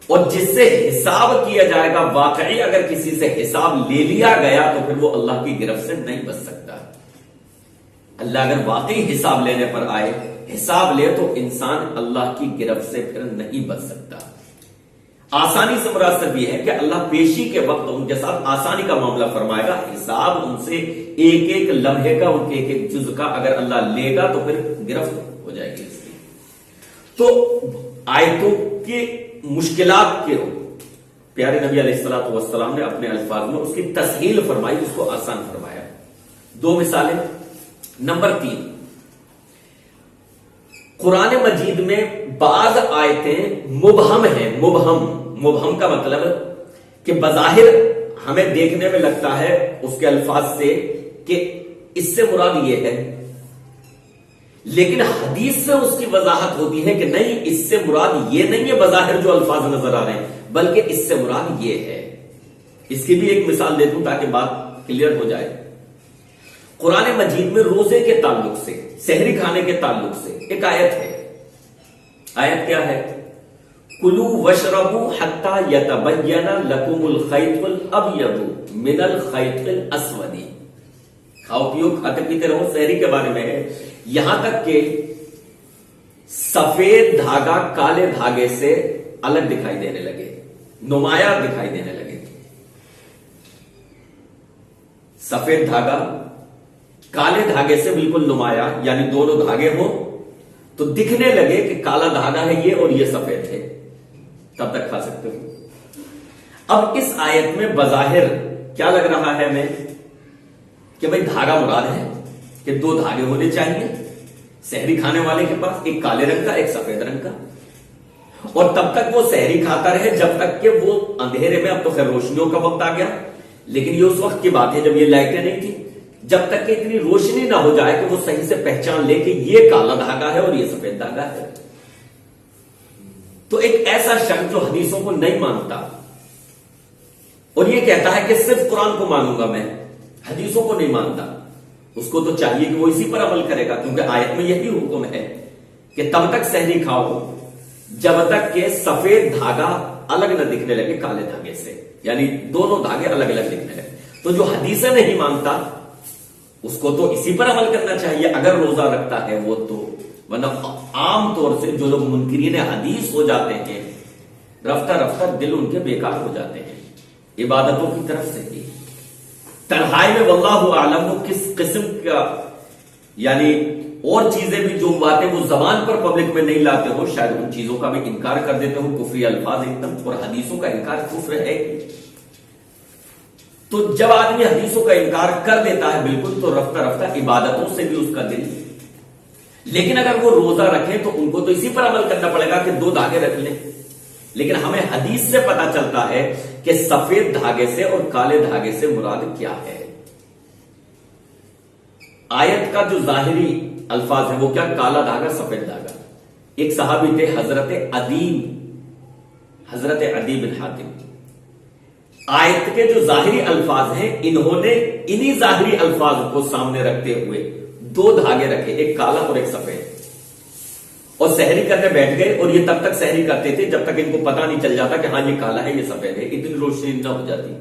اور جس سے حساب کیا جائے گا واقعی اگر کسی سے حساب لے لیا گیا تو پھر وہ اللہ کی گرفت سے نہیں بچ سکتا. اللہ اگر واقعی حساب لینے پر آئے، حساب لے، تو انسان اللہ کی گرفت سے پھر نہیں بچ سکتا. آسانی سے مراد صرف یہ ہے کہ اللہ پیشی کے وقت ان کے ساتھ آسانی کا معاملہ فرمائے گا. حساب ان سے ایک ایک لمحے کا، ان کے ایک ایک جز کا اگر اللہ لے گا تو پھر گرفت ہو جائے گی اس کی. تو آیتوں کے مشکلات کے پیارے نبی علیہ الصلوۃ والسلام نے اپنے الفاظ میں اس کی تسہیل فرمائی، اس کو آسان فرمایا. 2 مثالیں. نمبر 3، قرآن مجید میں بعض آیتیں مبہم ہیں. مبہم کا مطلب کہ بظاہر ہمیں دیکھنے میں لگتا ہے اس کے الفاظ سے کہ اس سے مراد یہ ہے، لیکن حدیث سے اس کی وضاحت ہوتی ہے کہ نہیں، اس سے مراد یہ نہیں ہے بظاہر جو الفاظ نظر آ رہے ہیں، بلکہ اس سے مراد یہ ہے. اس کی بھی ایک مثال دے دوں تاکہ بات کلیئر ہو جائے. قرآن مجید میں روزے کے تعلق سے، سحری کھانے کے تعلق سے ایک آیت ہے. آیت کیا ہے؟ کُلُوا وَاشْرَبُوا حَتَّى يَتَبَيَّنَ لَكُمُ الْخَيْطُ الْأَبْيَضُ مِنَ الْخَيْطِ الْأَسْوَدِ. کھاؤ پیو کھاتے پیتے رہو، سحری کے بارے میں ہے، یہاں تک کہ سفید دھاگا کالے دھاگے سے الگ دکھائی دینے لگے، نمایاں دکھائی دینے لگے۔ سفید دھاگا کالے دھاگے سے بالکل نمایاں، یعنی دونوں دھاگے ہوں تو دکھنے لگے کہ کالا دھاگا ہے یہ اور یہ سفید ہے، تب تک کھا سکتے ہو۔ اب اس آیت میں بظاہر کیا لگ رہا ہے ہمیں کہ بھائی دھاگا مراد ہے کہ دو دھاگے ہونے چاہیے سحری کھانے والے کے پاس، ایک کالے رنگ کا ایک سفید رنگ کا، اور تب تک وہ سحری کھاتا رہے جب تک کہ وہ اندھیرے میں، اب تو خیر روشنیوں کا وقت آ گیا لیکن یہ اس وقت کی بات ہے جب یہ لائٹیں نہیں تھی، جب تک کہ اتنی روشنی نہ ہو جائے کہ وہ صحیح سے پہچان لے کہ یہ کالا دھاگا ہے اور یہ سفید دھاگا ہے۔ تو ایک ایسا شخص جو حدیثوں کو نہیں مانتا اور یہ کہتا ہے کہ صرف قرآن کو مانوں گا میں، حدیثوں کو نہیں مانتا، اس کو تو چاہیے کہ وہ اسی پر عمل کرے گا، کیونکہ آیت میں یہی حکم ہے کہ تب تک سحری کھاؤ جب تک کہ سفید دھاگا الگ نہ دکھنے لگے کالے دھاگے سے، یعنی دونوں دھاگے الگ الگ دکھنے لگے۔ تو جو حدیثیں نہیں مانتا اس کو تو اسی پر عمل کرنا چاہیے اگر روزہ رکھتا ہے وہ تو، ورنہ عام طور سے جو لوگ منکرین حدیث ہو جاتے ہیں رفتہ رفتہ دل ان کے بیکار ہو جاتے ہیں عبادتوں کی طرف سے ہی۔ تنہائی میں واللہ اعلم وہ کس قسم کا، یعنی اور چیزیں بھی جو باتیں وہ زبان پر پبلک میں نہیں لاتے ہو، شاید ان چیزوں کا بھی انکار کر دیتے ہو، کفری الفاظ ایک دم، اور حدیثوں کا انکار کفر ہے۔ تو جب آدمی حدیثوں کا انکار کر دیتا ہے بالکل تو رفتہ رفتہ عبادتوں سے بھی اس کا دل، لیکن اگر وہ روزہ رکھیں تو ان کو تو اسی پر عمل کرنا پڑے گا کہ دو دھاگے رکھ لیں، لیکن ہمیں حدیث سے پتا چلتا ہے کہ سفید دھاگے سے اور کالے دھاگے سے مراد کیا ہے۔ آیت کا جو ظاہری الفاظ ہے وہ کیا، کالا دھاگا سفید دھاگا۔ ایک صحابی تھے حضرت عدی بن حاتم، آیت کے جو ظاہری الفاظ ہیں انہوں نے انہی ظاہری الفاظ کو سامنے رکھتے ہوئے دو دھاگے رکھے، ایک کالا اور ایک سفید، اور سحری کرنے بیٹھ گئے، اور یہ تب تک سحری کرتے تھے جب تک ان کو پتا نہیں چل جاتا کہ ہاں یہ کالا ہے یہ سفید ہے، اتنی روشنی نہ ہو جاتی۔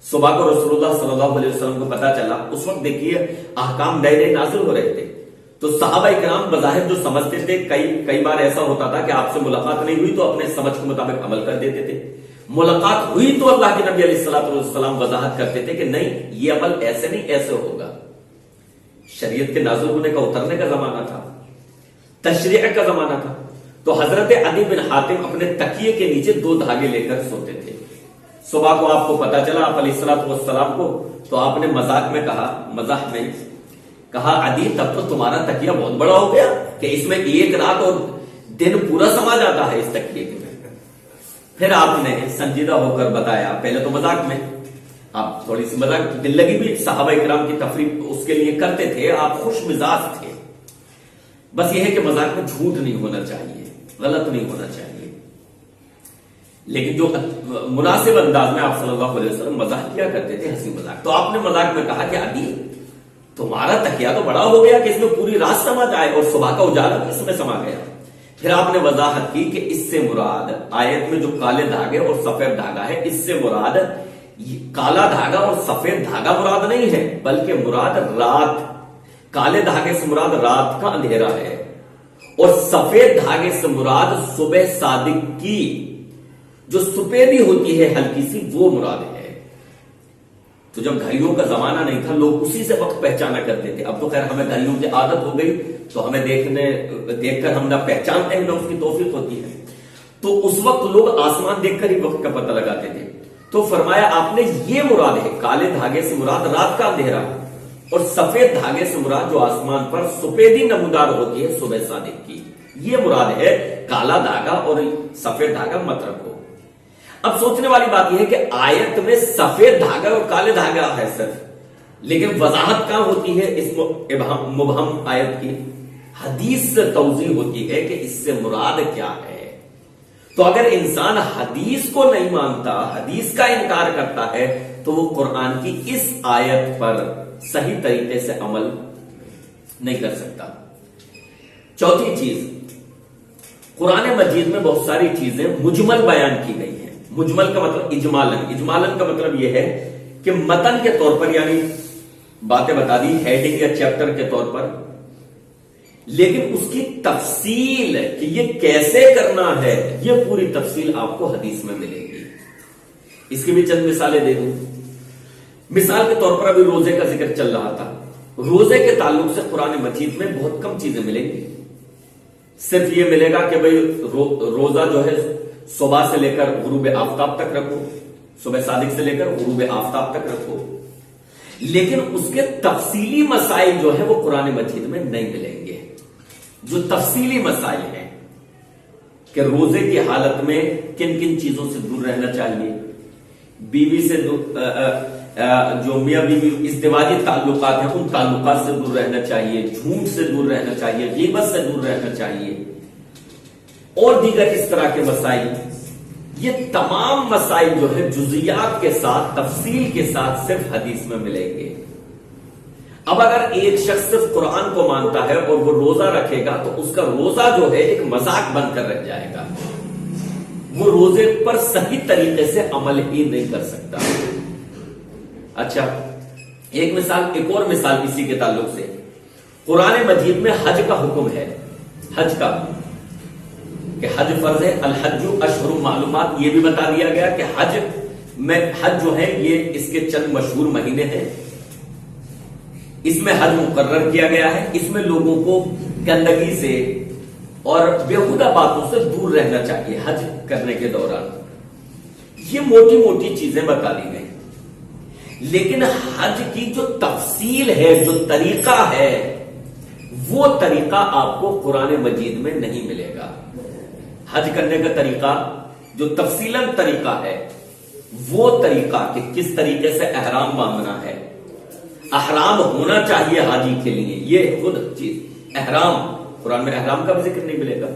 صبح کو رسول اللہ صلی اللہ علیہ وسلم کو پتا چلا، اس وقت دیکھیے احکام نئے نئے نازل ہو رہے تھے، تو صحابہ کرام بظاہر جو سمجھتے تھے، کئی بار ایسا ہوتا تھا کہ آپ سے ملاقات نہیں ہوئی تو اپنے سمجھ کے مطابق عمل کر دیتے تھے، ملاقات ہوئی تو اللہ کے نبی علیہ الصلوۃ والسلام وضاحت کرتے تھے کہ نہیں یہ عمل ایسے نہیں ایسے ہوگا۔ شریعت کے نازل ہونے کا، اترنے کا زمانہ تھا، تشریع کا زمانہ تھا، تو حضرت عدی بن حاتم اپنے تکیے کے نیچے دو دھاگے لے کر سوتے تھے۔ صبح کو آپ کو پتا چلا آپ علیہ الصلوۃ والسلام کو، تو آپ نے مذاق میں کہا عدی تب تو تمہارا تکیہ بہت بڑا ہو گیا کہ اس میں ایک رات اور دن پورا سما جاتا ہے اس تکیے کے میں۔ پھر آپ نے سنجیدہ ہو کر بتایا، پہلے تو مذاق میں، آپ تھوڑی سی مذاق دل لگی بھی، صحابہ کرام کی تفریح اس کے لیے کرتے تھے، آپ خوش مزاج تھے، بس یہ ہے کہ مذاق میں جھوٹ نہیں ہونا چاہیے، غلط نہیں ہونا چاہیے، لیکن جو مناسب انداز میں آپ صلی اللہ علیہ وسلم مذاق کیا کرتے تھے، ہنسی مذاق، تو آپ نے مذاق میں کہا کہ عدی تمہارا تکیہ تو بڑا ہو گیا کہ اس میں پوری رات سما جائے اور صبح کا اجالا اس میں سما گیا۔ پھر آپ نے وضاحت کی کہ اس سے مراد آیت میں جو کالے دھاگے اور سفید دھاگا ہے، اس سے مراد کالا دھاگا اور سفید دھاگا مراد نہیں ہے، بلکہ مراد رات، کالے دھاگے سے مراد رات کا اندھیرا ہے، اور سفید دھاگے سے مراد صبح صادق کی جو سپیدی ہوتی ہے ہلکی سی، وہ مراد ہے۔ تو جب گھڑیوں کا زمانہ نہیں تھا لوگ اسی سے وقت پہچانا کرتے تھے، اب تو خیر ہمیں گھڑیوں کی عادت ہو گئی تو ہمیں دیکھ کر ہم نہ پہچانتے ہیں نہ اس کی توفیق ہوتی ہے، تو اس وقت لوگ آسمان دیکھ کر ہی وقت کا پتہ لگاتے تھے۔ تو فرمایا آپ نے یہ مراد ہے، کالے دھاگے سے مراد رات کا اندھیرا، اور سفید دھاگے سے مراد جو آسمان پر سپیدی نمودار ہوتی ہے صبح صادق کی، یہ مراد ہے، کالا دھاگا اور سفید دھاگا مت رکھو۔ اب سوچنے والی بات یہ ہے کہ آیت میں سفید دھاگا اور کالے دھاگا ہے صرف، لیکن وضاحت کہاں ہوتی ہے اس مبہم آیت کی؟ حدیث سے توضیح ہوتی ہے کہ اس سے مراد کیا ہے۔ تو اگر انسان حدیث کو نہیں مانتا، حدیث کا انکار کرتا ہے، تو وہ قرآن کی اس آیت پر صحیح طریقے سے عمل نہیں کر سکتا۔ چوتھی چیز، قرآن مجید میں بہت ساری چیزیں مجمل بیان کی گئی ہیں۔ مجمل کا مطلب اجمالن کا مطلب یہ ہے کہ متن کے طور پر، یعنی باتیں بتا دی ہیڈنگ یا چیپٹر کے طور پر، لیکن اس کی تفصیل کہ یہ کیسے کرنا ہے یہ پوری تفصیل آپ کو حدیث میں ملے گی. اس کی بھی چند مثالیں دے دوں. مثال کے طور پر ابھی روزے کا ذکر چل رہا تھا. روزے کے تعلق سے قرآن مجید میں بہت کم چیزیں ملیں گی. صرف یہ ملے گا کہ بھئی روزہ جو ہے صبح سے لے کر غروب آفتاب تک رکھو، صبح صادق سے لے کر غروب آفتاب تک رکھو. لیکن اس کے تفصیلی مسائل جو ہے وہ قرآن مجید میں نہیں ملیں گے. جو تفصیلی مسائل ہیں کہ روزے کی حالت میں کن کن چیزوں سے دور رہنا چاہیے، بیوی سے جو میاں بیوی ازدواجی تعلقات ہیں ان تعلقات سے دور رہنا چاہیے، جھوٹ سے دور رہنا چاہیے، غیبت سے دور رہنا چاہیے، اور دیگر اس طرح کے مسائل. یہ تمام مسائل جو ہے جزیات کے ساتھ تفصیل کے ساتھ صرف حدیث میں ملیں گے. اب اگر ایک شخص صرف قرآن کو مانتا ہے اور وہ روزہ رکھے گا تو اس کا روزہ جو ہے ایک مذاق بن کر رہ جائے گا. وہ روزے پر صحیح طریقے سے عمل ہی نہیں کر سکتا. اچھا ایک اور مثال اسی کے تعلق سے. قرآن مجید میں حج کا حکم ہے. حج کا کہ حج فرض ہے. الحج اشہر معلومات، یہ بھی بتا دیا گیا کہ حج جو ہے یہ اس کے چند مشہور مہینے ہیں. اس میں حج مقرر کیا گیا ہے. اس میں لوگوں کو گندگی سے اور بیہودہ باتوں سے دور رہنا چاہیے حج کرنے کے دوران. یہ موٹی موٹی چیزیں بتا دی گئی. لیکن حج کی جو تفصیل ہے، جو طریقہ ہے، وہ طریقہ آپ کو قرآن مجید میں نہیں ملے گا. حج کرنے کا طریقہ جو تفصیلاً طریقہ ہے، وہ طریقہ کہ کس طریقے سے احرام باندھنا ہے، احرام ہونا چاہیے حاجی کے لیے، یہ خود چیز. احرام، قرآن میں احرام کا بھی ذکر نہیں ملے گا.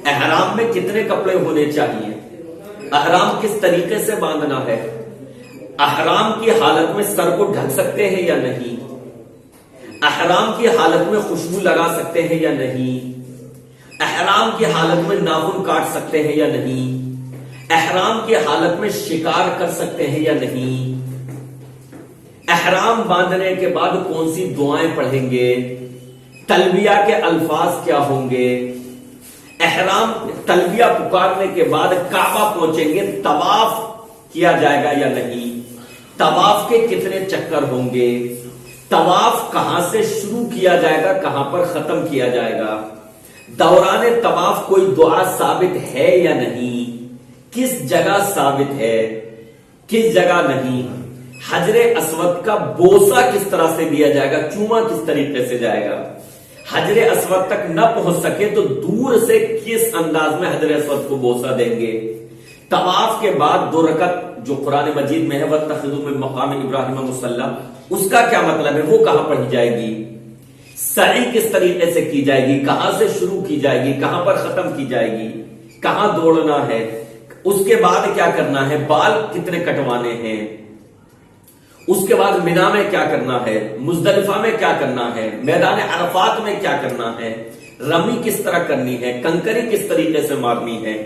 احرام میں کتنے کپڑے ہونے چاہیے، احرام کس طریقے سے باندھنا ہے، احرام کی حالت میں سر کو ڈھک سکتے ہیں یا نہیں، احرام کی حالت میں خوشبو لگا سکتے ہیں یا نہیں، احرام کی حالت میں ناخن کاٹ سکتے ہیں یا نہیں، احرام کی حالت میں شکار کر سکتے ہیں یا نہیں، احرام باندھنے کے بعد کون سی دعائیں پڑھیں گے، تلبیہ کے الفاظ کیا ہوں گے، احرام تلبیہ پکارنے کے بعد کعبہ پہنچیں گے، طواف کیا جائے گا یا نہیں، طواف کے کتنے چکر ہوں گے، طواف کہاں سے شروع کیا جائے گا، کہاں پر ختم کیا جائے گا، دوران طواف کوئی دعا ثابت ہے یا نہیں، کس جگہ ثابت ہے، کس جگہ نہیں، حجر اسود کا بوسہ کس طرح سے دیا جائے گا، چوما کس طریقے سے جائے گا، حجر اسود تک نہ پہنچ سکے تو دور سے کس انداز میں حجر اسود کو بوسہ دیں گے. طواف کے بعد 2 رکعت جو قرآن مجید میں ہے وَاتَّخِذُوا مِن مَّقَامِ إِبْرَاهِيمَ مُصَلًّى، اس کا کیا مطلب ہے، وہ کہاں پڑھی جائے گی، سعی کس طریقے سے کی جائے گی، کہاں سے شروع کی جائے گی، کہاں پر ختم کی جائے گی، کہاں دوڑنا ہے، اس کے بعد کیا کرنا ہے، بال کتنے کٹوانے ہیں، اس کے بعد مینا میں کیا کرنا ہے، مزدلفہ میں کیا کرنا ہے، میدان عرفات میں کیا کرنا ہے، رمی کس طرح کرنی ہے، کنکری کس طریقے سے مارنی ہے.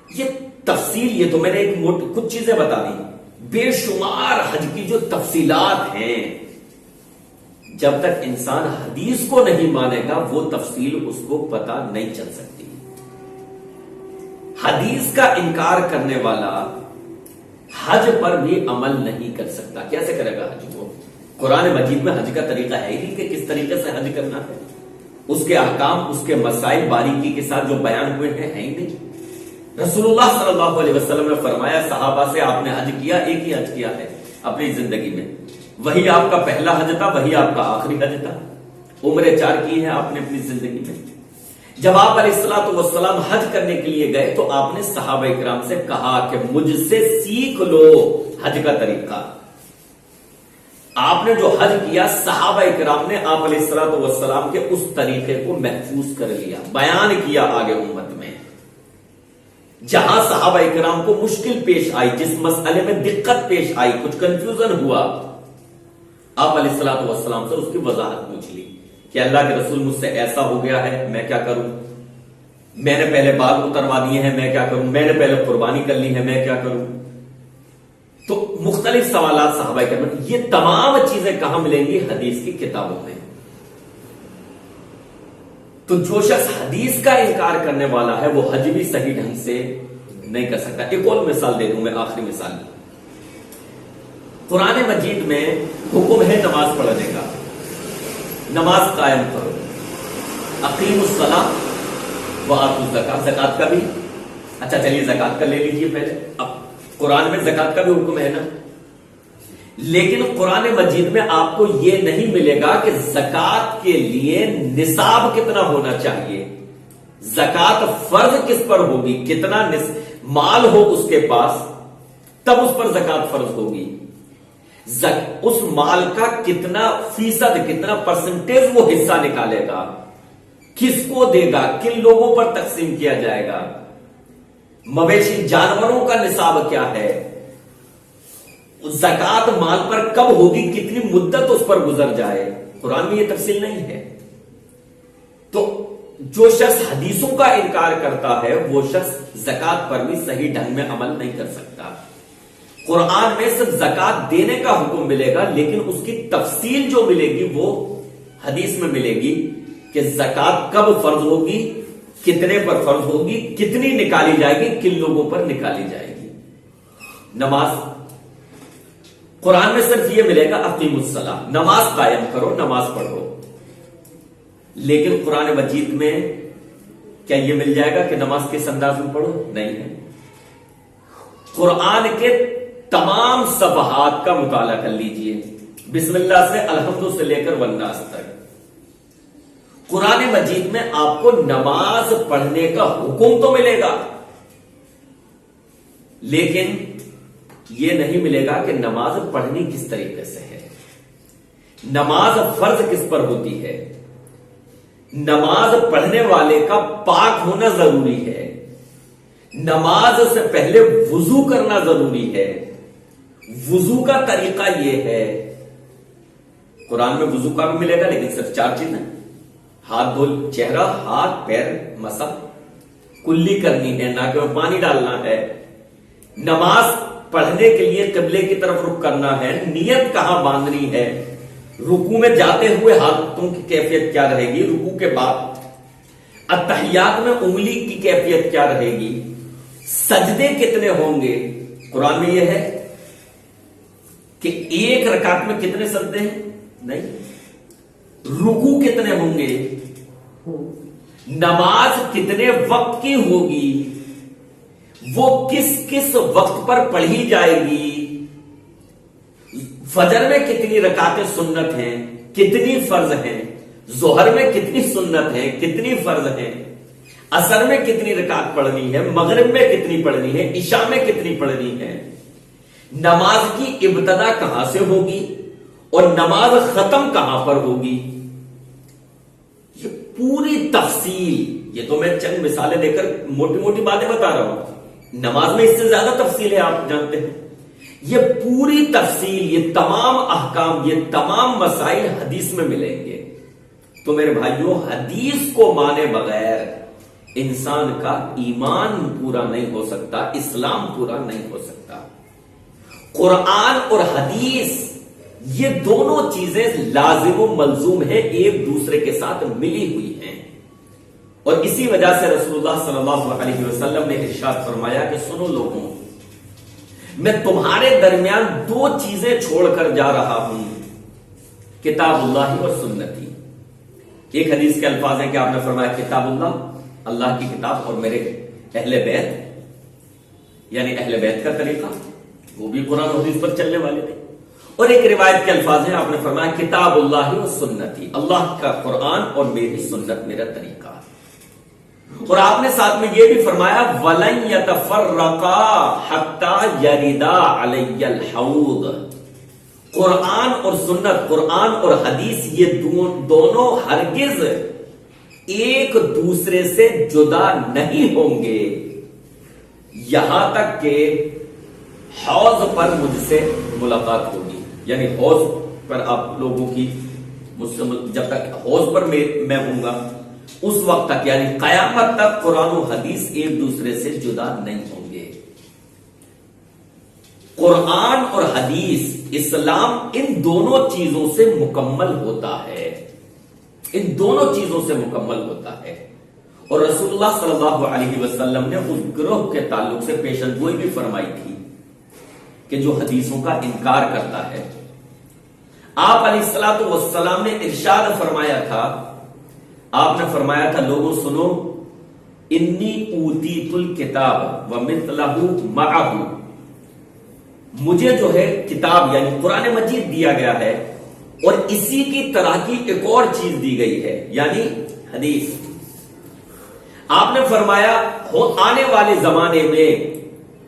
یہ تفصیل، یہ تو میں نے کچھ چیزیں بتا دی. بے شمار حج کی جو تفصیلات ہیں، جب تک انسان حدیث کو نہیں مانے گا وہ تفصیل اس کو پتا نہیں چل سکتی. حدیث کا انکار کرنے والا حج پر بھی عمل نہیں کر سکتا. کیسے کرے گا حج کو؟ قرآن مجید میں حج کا طریقہ ہے ہی کہ کس طریقے سے حج کرنا ہے. اس کے احکام، اس کے مسائل باریکی کے ساتھ جو بیان ہوئے ہیں ہی نہیں. رسول اللہ صلی اللہ علیہ وسلم نے فرمایا صحابہ سے آپ نے حج کیا، ایک ہی حج کیا ہے اپنی زندگی میں، وہی آپ کا پہلا حج تھا، وہی آپ کا آخری حج تھا. عمریں 4 کی ہیں آپ نے اپنی زندگی میں. جب آپ علیہ الصلوۃ والسلام حج کرنے کے لیے گئے تو آپ نے صحابہ کرام سے کہا کہ مجھ سے سیکھ لو حج کا طریقہ. آپ نے جو حج کیا صحابہ کرام نے آپ علیہ الصلوۃ والسلام کے اس طریقے کو محفوظ کر لیا، بیان کیا آگے امت میں. جہاں صحابہ کرام کو مشکل پیش آئی، جس مسئلے میں دقت پیش آئی، کچھ کنفیوژن ہوا، آپ علیہ الصلوۃ والسلام سے اس کی وضاحت پوچھ لی کہ اللہ کے رسول مجھ سے ایسا ہو گیا ہے، میں کیا کروں، میں نے پہلے بال اتروا دیے ہیں، میں کیا کروں، میں نے پہلے قربانی کر لی ہے، میں کیا کروں. تو مختلف سوالات صحابہ کرام. یہ تمام چیزیں کہاں ملیں گی؟ حدیث کی کتابوں میں. تو جو شخص حدیث کا انکار کرنے والا ہے وہ حج بھی صحیح ڈھنگ سے نہیں کر سکتا. ایک اور مثال دے دوں میں, آخری مثال. قرآن مجید میں حکم ہے نماز پڑھنے کا, نماز قائم کرو, اقیموا الصلاۃ وآتوا الزکاۃ. زکات کا بھی, اچھا چلیے زکات کا لے لیجیے پہلے. اب قرآن میں زکات کا بھی حکم ہے نا, لیکن قرآن مجید میں آپ کو یہ نہیں ملے گا کہ زکات کے لیے نصاب کتنا ہونا چاہیے, زکات فرض کس پر ہوگی, کتنا مال ہو اس کے پاس تب اس پر زکات فرض ہوگی, اس مال کا کتنا فیصد, کتنا پرسنٹیج وہ حصہ نکالے گا, کس کو دے گا, کن لوگوں پر تقسیم کیا جائے گا, مویشی جانوروں کا نصاب کیا ہے, زکات مال پر کب ہوگی, کتنی مدت اس پر گزر جائے. قرآن میں یہ تفصیل نہیں ہے. تو جو شخص حدیثوں کا انکار کرتا ہے وہ شخص زکات پر بھی صحیح ڈھنگ میں عمل نہیں کر سکتا. قرآن میں صرف زکات دینے کا حکم ملے گا, لیکن اس کی تفصیل جو ملے گی وہ حدیث میں ملے گی کہ زکات کب فرض ہوگی, کتنے پر فرض ہوگی, کتنی نکالی جائے گی, کن لوگوں پر نکالی جائے گی. نماز قرآن میں صرف یہ ملے گا اقیموا الصلاۃ, نماز قائم کرو, نماز پڑھو. لیکن قرآن مجید میں کیا یہ مل جائے گا کہ نماز کس انداز میں پڑھو؟ نہیں ہے. قرآن کے تمام صفحات کا مطالعہ کر لیجئے, بسم اللہ سے الحمد سے لے کر والناس تک. قرآن مجید میں آپ کو نماز پڑھنے کا حکم تو ملے گا, لیکن یہ نہیں ملے گا کہ نماز پڑھنی کس طریقے سے ہے, نماز فرض کس پر ہوتی ہے, نماز پڑھنے والے کا پاک ہونا ضروری ہے, نماز سے پہلے وضو کرنا ضروری ہے, وضو کا طریقہ یہ ہے. قرآن میں وضو کا بھی ملے گا لیکن صرف 4 چیزیں, ہاتھ دھو, چہرہ, ہاتھ, پیر, مسح, کلی کرنی ہے, ناک میں پانی ڈالنا ہے, نماز پڑھنے کے لیے قبلے کی طرف رخ کرنا ہے, نیت کہاں باندھنی ہے, رکوع میں جاتے ہوئے ہاتھوں کی کیفیت کیا رہے گی, رکوع کے بعد اتحیات میں انگلی کی کیفیت کیا رہے گی, سجدے کتنے ہوں گے. قرآن میں یہ ہے کہ ایک رکعت میں کتنے سجدے ہیں, نہیں, رکوع کتنے ہوں گے, نماز کتنے وقت کی ہوگی, وہ کس کس وقت پر پڑھی جائے گی, فجر میں کتنی رکعتیں سنت ہیں, کتنی فرض ہیں, ظہر میں کتنی سنت ہیں, کتنی فرض ہیں, عصر میں کتنی رکعت پڑھنی ہے, مغرب میں کتنی پڑھنی ہے, عشاء میں کتنی پڑھنی ہے, نماز کی ابتدا کہاں سے ہوگی اور نماز ختم کہاں پر ہوگی. یہ پوری تفصیل, یہ تو میں چند مثالیں دے کر موٹی موٹی باتیں بتا رہا ہوں, نماز میں اس سے زیادہ تفصیل ہے, آپ جانتے ہیں. یہ پوری تفصیل, یہ تمام احکام, یہ تمام مسائل حدیث میں ملیں گے. تو میرے بھائیوں, حدیث کو مانے بغیر انسان کا ایمان پورا نہیں ہو سکتا, اسلام پورا نہیں ہو سکتا. قرآن اور حدیث یہ دونوں چیزیں لازم و ملزوم ہیں, ایک دوسرے کے ساتھ ملی ہوئی ہیں. اور اسی وجہ سے رسول اللہ صلی اللہ علیہ وسلم نے ارشاد فرمایا کہ سنو لوگوں, میں تمہارے درمیان 2 چیزیں چھوڑ کر جا رہا ہوں, کتاب اللہ اور سنتی. ایک حدیث کے الفاظ ہیں کہ آپ نے فرمایا کتاب اللہ, اللہ کی کتاب, اور میرے اہل بیت یعنی اہل بیت کا طریقہ, وہ بھی قرآن و حدیث پر چلنے والے تھے. اور ایک روایت کے الفاظ ہیں, آپ نے فرمایا کتاب اللہ و سنتی, اللہ کا قرآن اور میری سنت, میرا طریقہ. اور آپ نے ساتھ میں یہ بھی فرمایا وَلَن يَتَفَرَّقَا حَتَّى يَرِدَا عَلَيَّ الْحَوْض. قرآن اور سنت, قرآن اور حدیث, یہ دونوں ہرگز ایک دوسرے سے جدا نہیں ہوں گے یہاں تک کہ حوض پر مجھ سے ملاقات ہوگی. یعنی حوض پر آپ لوگوں کی مجھ سے, جب تک حوض پر میں ہوں گا اس وقت تک, یعنی قیامت تک قرآن و حدیث ایک دوسرے سے جدا نہیں ہوں گے. قرآن اور حدیث, اسلام ان دونوں چیزوں سے مکمل ہوتا ہے. ان دونوں چیزوں سے مکمل ہوتا ہے. اور رسول اللہ صلی اللہ علیہ وسلم نے اس گروہ کے تعلق سے پیشن گوئی بھی فرمائی تھی کہ جو حدیثوں کا انکار کرتا ہے. آپ علیہ الصلوۃ والسلام نے ارشاد فرمایا تھا، آپ نے فرمایا تھا لوگوں سنو، انی اوتیت الکتاب ومثلہ معہ، مجھے جو ہے کتاب یعنی قرآن مجید دیا گیا ہے اور اسی کی طرح کی ایک اور چیز دی گئی ہے یعنی حدیث. آپ نے فرمایا آنے والے زمانے میں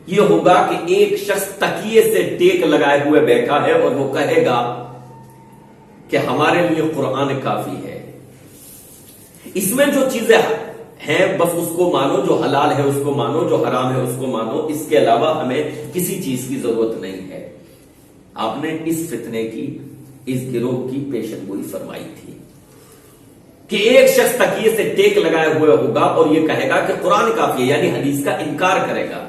یہ ہوگا کہ ایک شخص تکیے سے ٹیک لگائے ہوئے بیٹھا ہے اور وہ کہے گا کہ ہمارے لیے قرآن کافی ہے، اس میں جو چیزیں ہیں بس اس کو مانو، جو حلال ہے اس کو مانو، جو حرام ہے اس کو مانو، اس کے علاوہ ہمیں کسی چیز کی ضرورت نہیں ہے. آپ نے اس فتنے کی، اس گروہ کی پیشن گوئی فرمائی تھی کہ ایک شخص تکیے سے ٹیک لگائے ہوئے ہوگا اور یہ کہے گا کہ قرآن کافی ہے یعنی حدیث کا انکار کرے گا.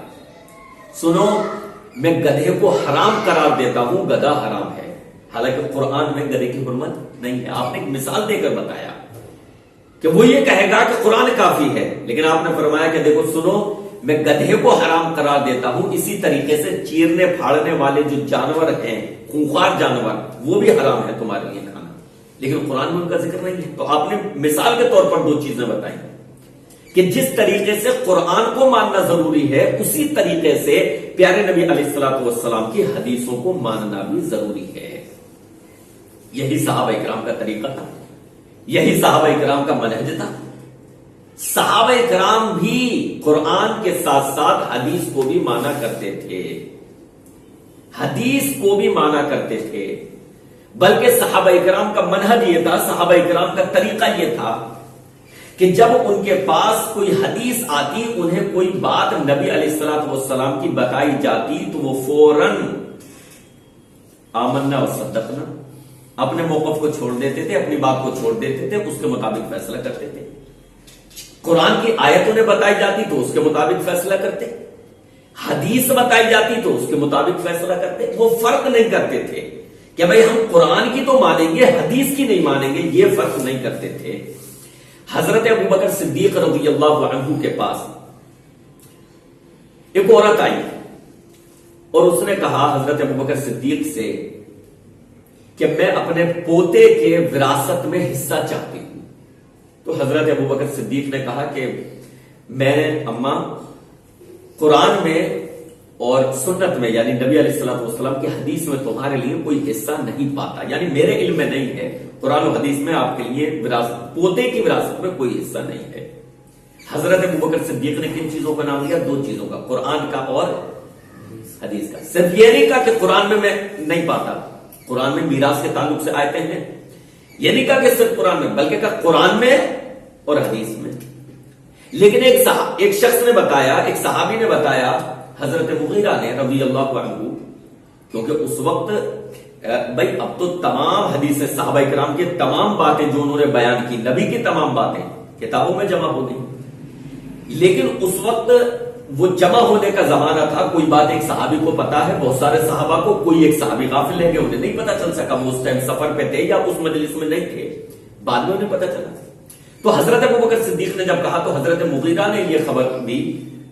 سنو، میں گدھے کو حرام قرار دیتا ہوں، گدھا حرام ہے، حالانکہ قرآن میں گدھے کی حرمت نہیں ہے. آپ نے ایک مثال دے کر بتایا کہ وہ یہ کہے گا کہ قرآن کافی ہے، لیکن آپ نے فرمایا کہ دیکھو سنو، میں گدھے کو حرام قرار دیتا ہوں، اسی طریقے سے چیرنے پھاڑنے والے جو جانور ہیں، خونخوار جانور، وہ بھی حرام ہے تمہارے لیے کھانا، لیکن قرآن میں ان کا ذکر نہیں ہے. تو آپ نے مثال کے طور پر دو چیزیں بتائیں کہ جس طریقے سے قرآن کو ماننا ضروری ہے اسی طریقے سے پیارے نبی علیہ الصلوۃ والسلام کی حدیثوں کو ماننا بھی ضروری ہے. یہی صحابہ کرام کا طریقہ تھا، یہی صحابہ کرام کا منہج تھا. صحابہ کرام بھی قرآن کے ساتھ ساتھ حدیث کو بھی مانا کرتے تھے، حدیث کو بھی مانا کرتے تھے. بلکہ صحابہ کرام کا منہج یہ تھا، صحابہ کرام کا طریقہ یہ تھا کہ جب ان کے پاس کوئی حدیث آتی، انہیں کوئی بات نبی علیہ الصلوۃ والسلام کی بتائی جاتی تو وہ فوراً آمنا و صدقنا، اپنے موقف کو چھوڑ دیتے تھے، اپنی بات کو چھوڑ دیتے تھے، اس کے مطابق فیصلہ کرتے تھے. قرآن کی آیت انہیں بتائی جاتی تو اس کے مطابق فیصلہ کرتے، حدیث بتائی جاتی تو اس کے مطابق فیصلہ کرتے. وہ فرق نہیں کرتے تھے کہ بھئی ہم قرآن کی تو مانیں گے، حدیث کی نہیں مانیں گے، یہ فرق نہیں کرتے تھے. حضرت ابوبکر صدیق رضی اللہ عنہ کے پاس ایک عورت آئی اور اس نے کہا حضرت ابوبکر صدیق سے کہ میں اپنے پوتے کے وراثت میں حصہ چاہتی ہوں. تو حضرت ابوبکر صدیق نے کہا کہ میں اماں قرآن میں اور سنت میں یعنی نبی علیہ الصلوۃ والسلام کی حدیث میں تمہارے لیے کوئی حصہ نہیں پاتا، یعنی میرے علم میں نہیں ہے، قرآن و حدیث میں آپ کے لیے پوتے کی وراثت میں کوئی حصہ نہیں ہے. حضرت ابوبکر صدیق نے کن چیزوں کا نام لیا؟ دو چیزوں کا، قرآن کا اور حدیث کا. صرف یہ نہیں کہا کہ قرآن میں نہیں پاتا، قرآن میں میراث کے تعلق سے آیتیں ہیں، یہ نہیں کہا کہ صرف قرآن میں، بلکہ کہا قرآن میں اور حدیث میں. لیکن ایک شخص نے بتایا، ایک صحابی نے بتایا، حضرت مغیرہ نے رضی اللہ عنہ، کیونکہ اس وقت بھائی اب تو تمام حدیث صحابہ کرام کی تمام باتیں جو انہوں نے بیان کی، نبی کی تمام باتیں کتابوں میں جمع ہو گئی، لیکن اس وقت وہ جمع ہونے کا زمانہ تھا. کوئی بات ایک صحابی کو پتا ہے، بہت سارے صحابہ کو، کوئی ایک صحابی غافل ہے کہ انہیں نہیں پتا چل سکا، وہ اس ٹائم سفر پہ تھے یا اس مجلس میں نہیں تھے، بعد میں انہیں پتا چلا. تو حضرت ابوبکر صدیق نے جب کہا تو حضرت مغیرہ نے یہ خبر دی،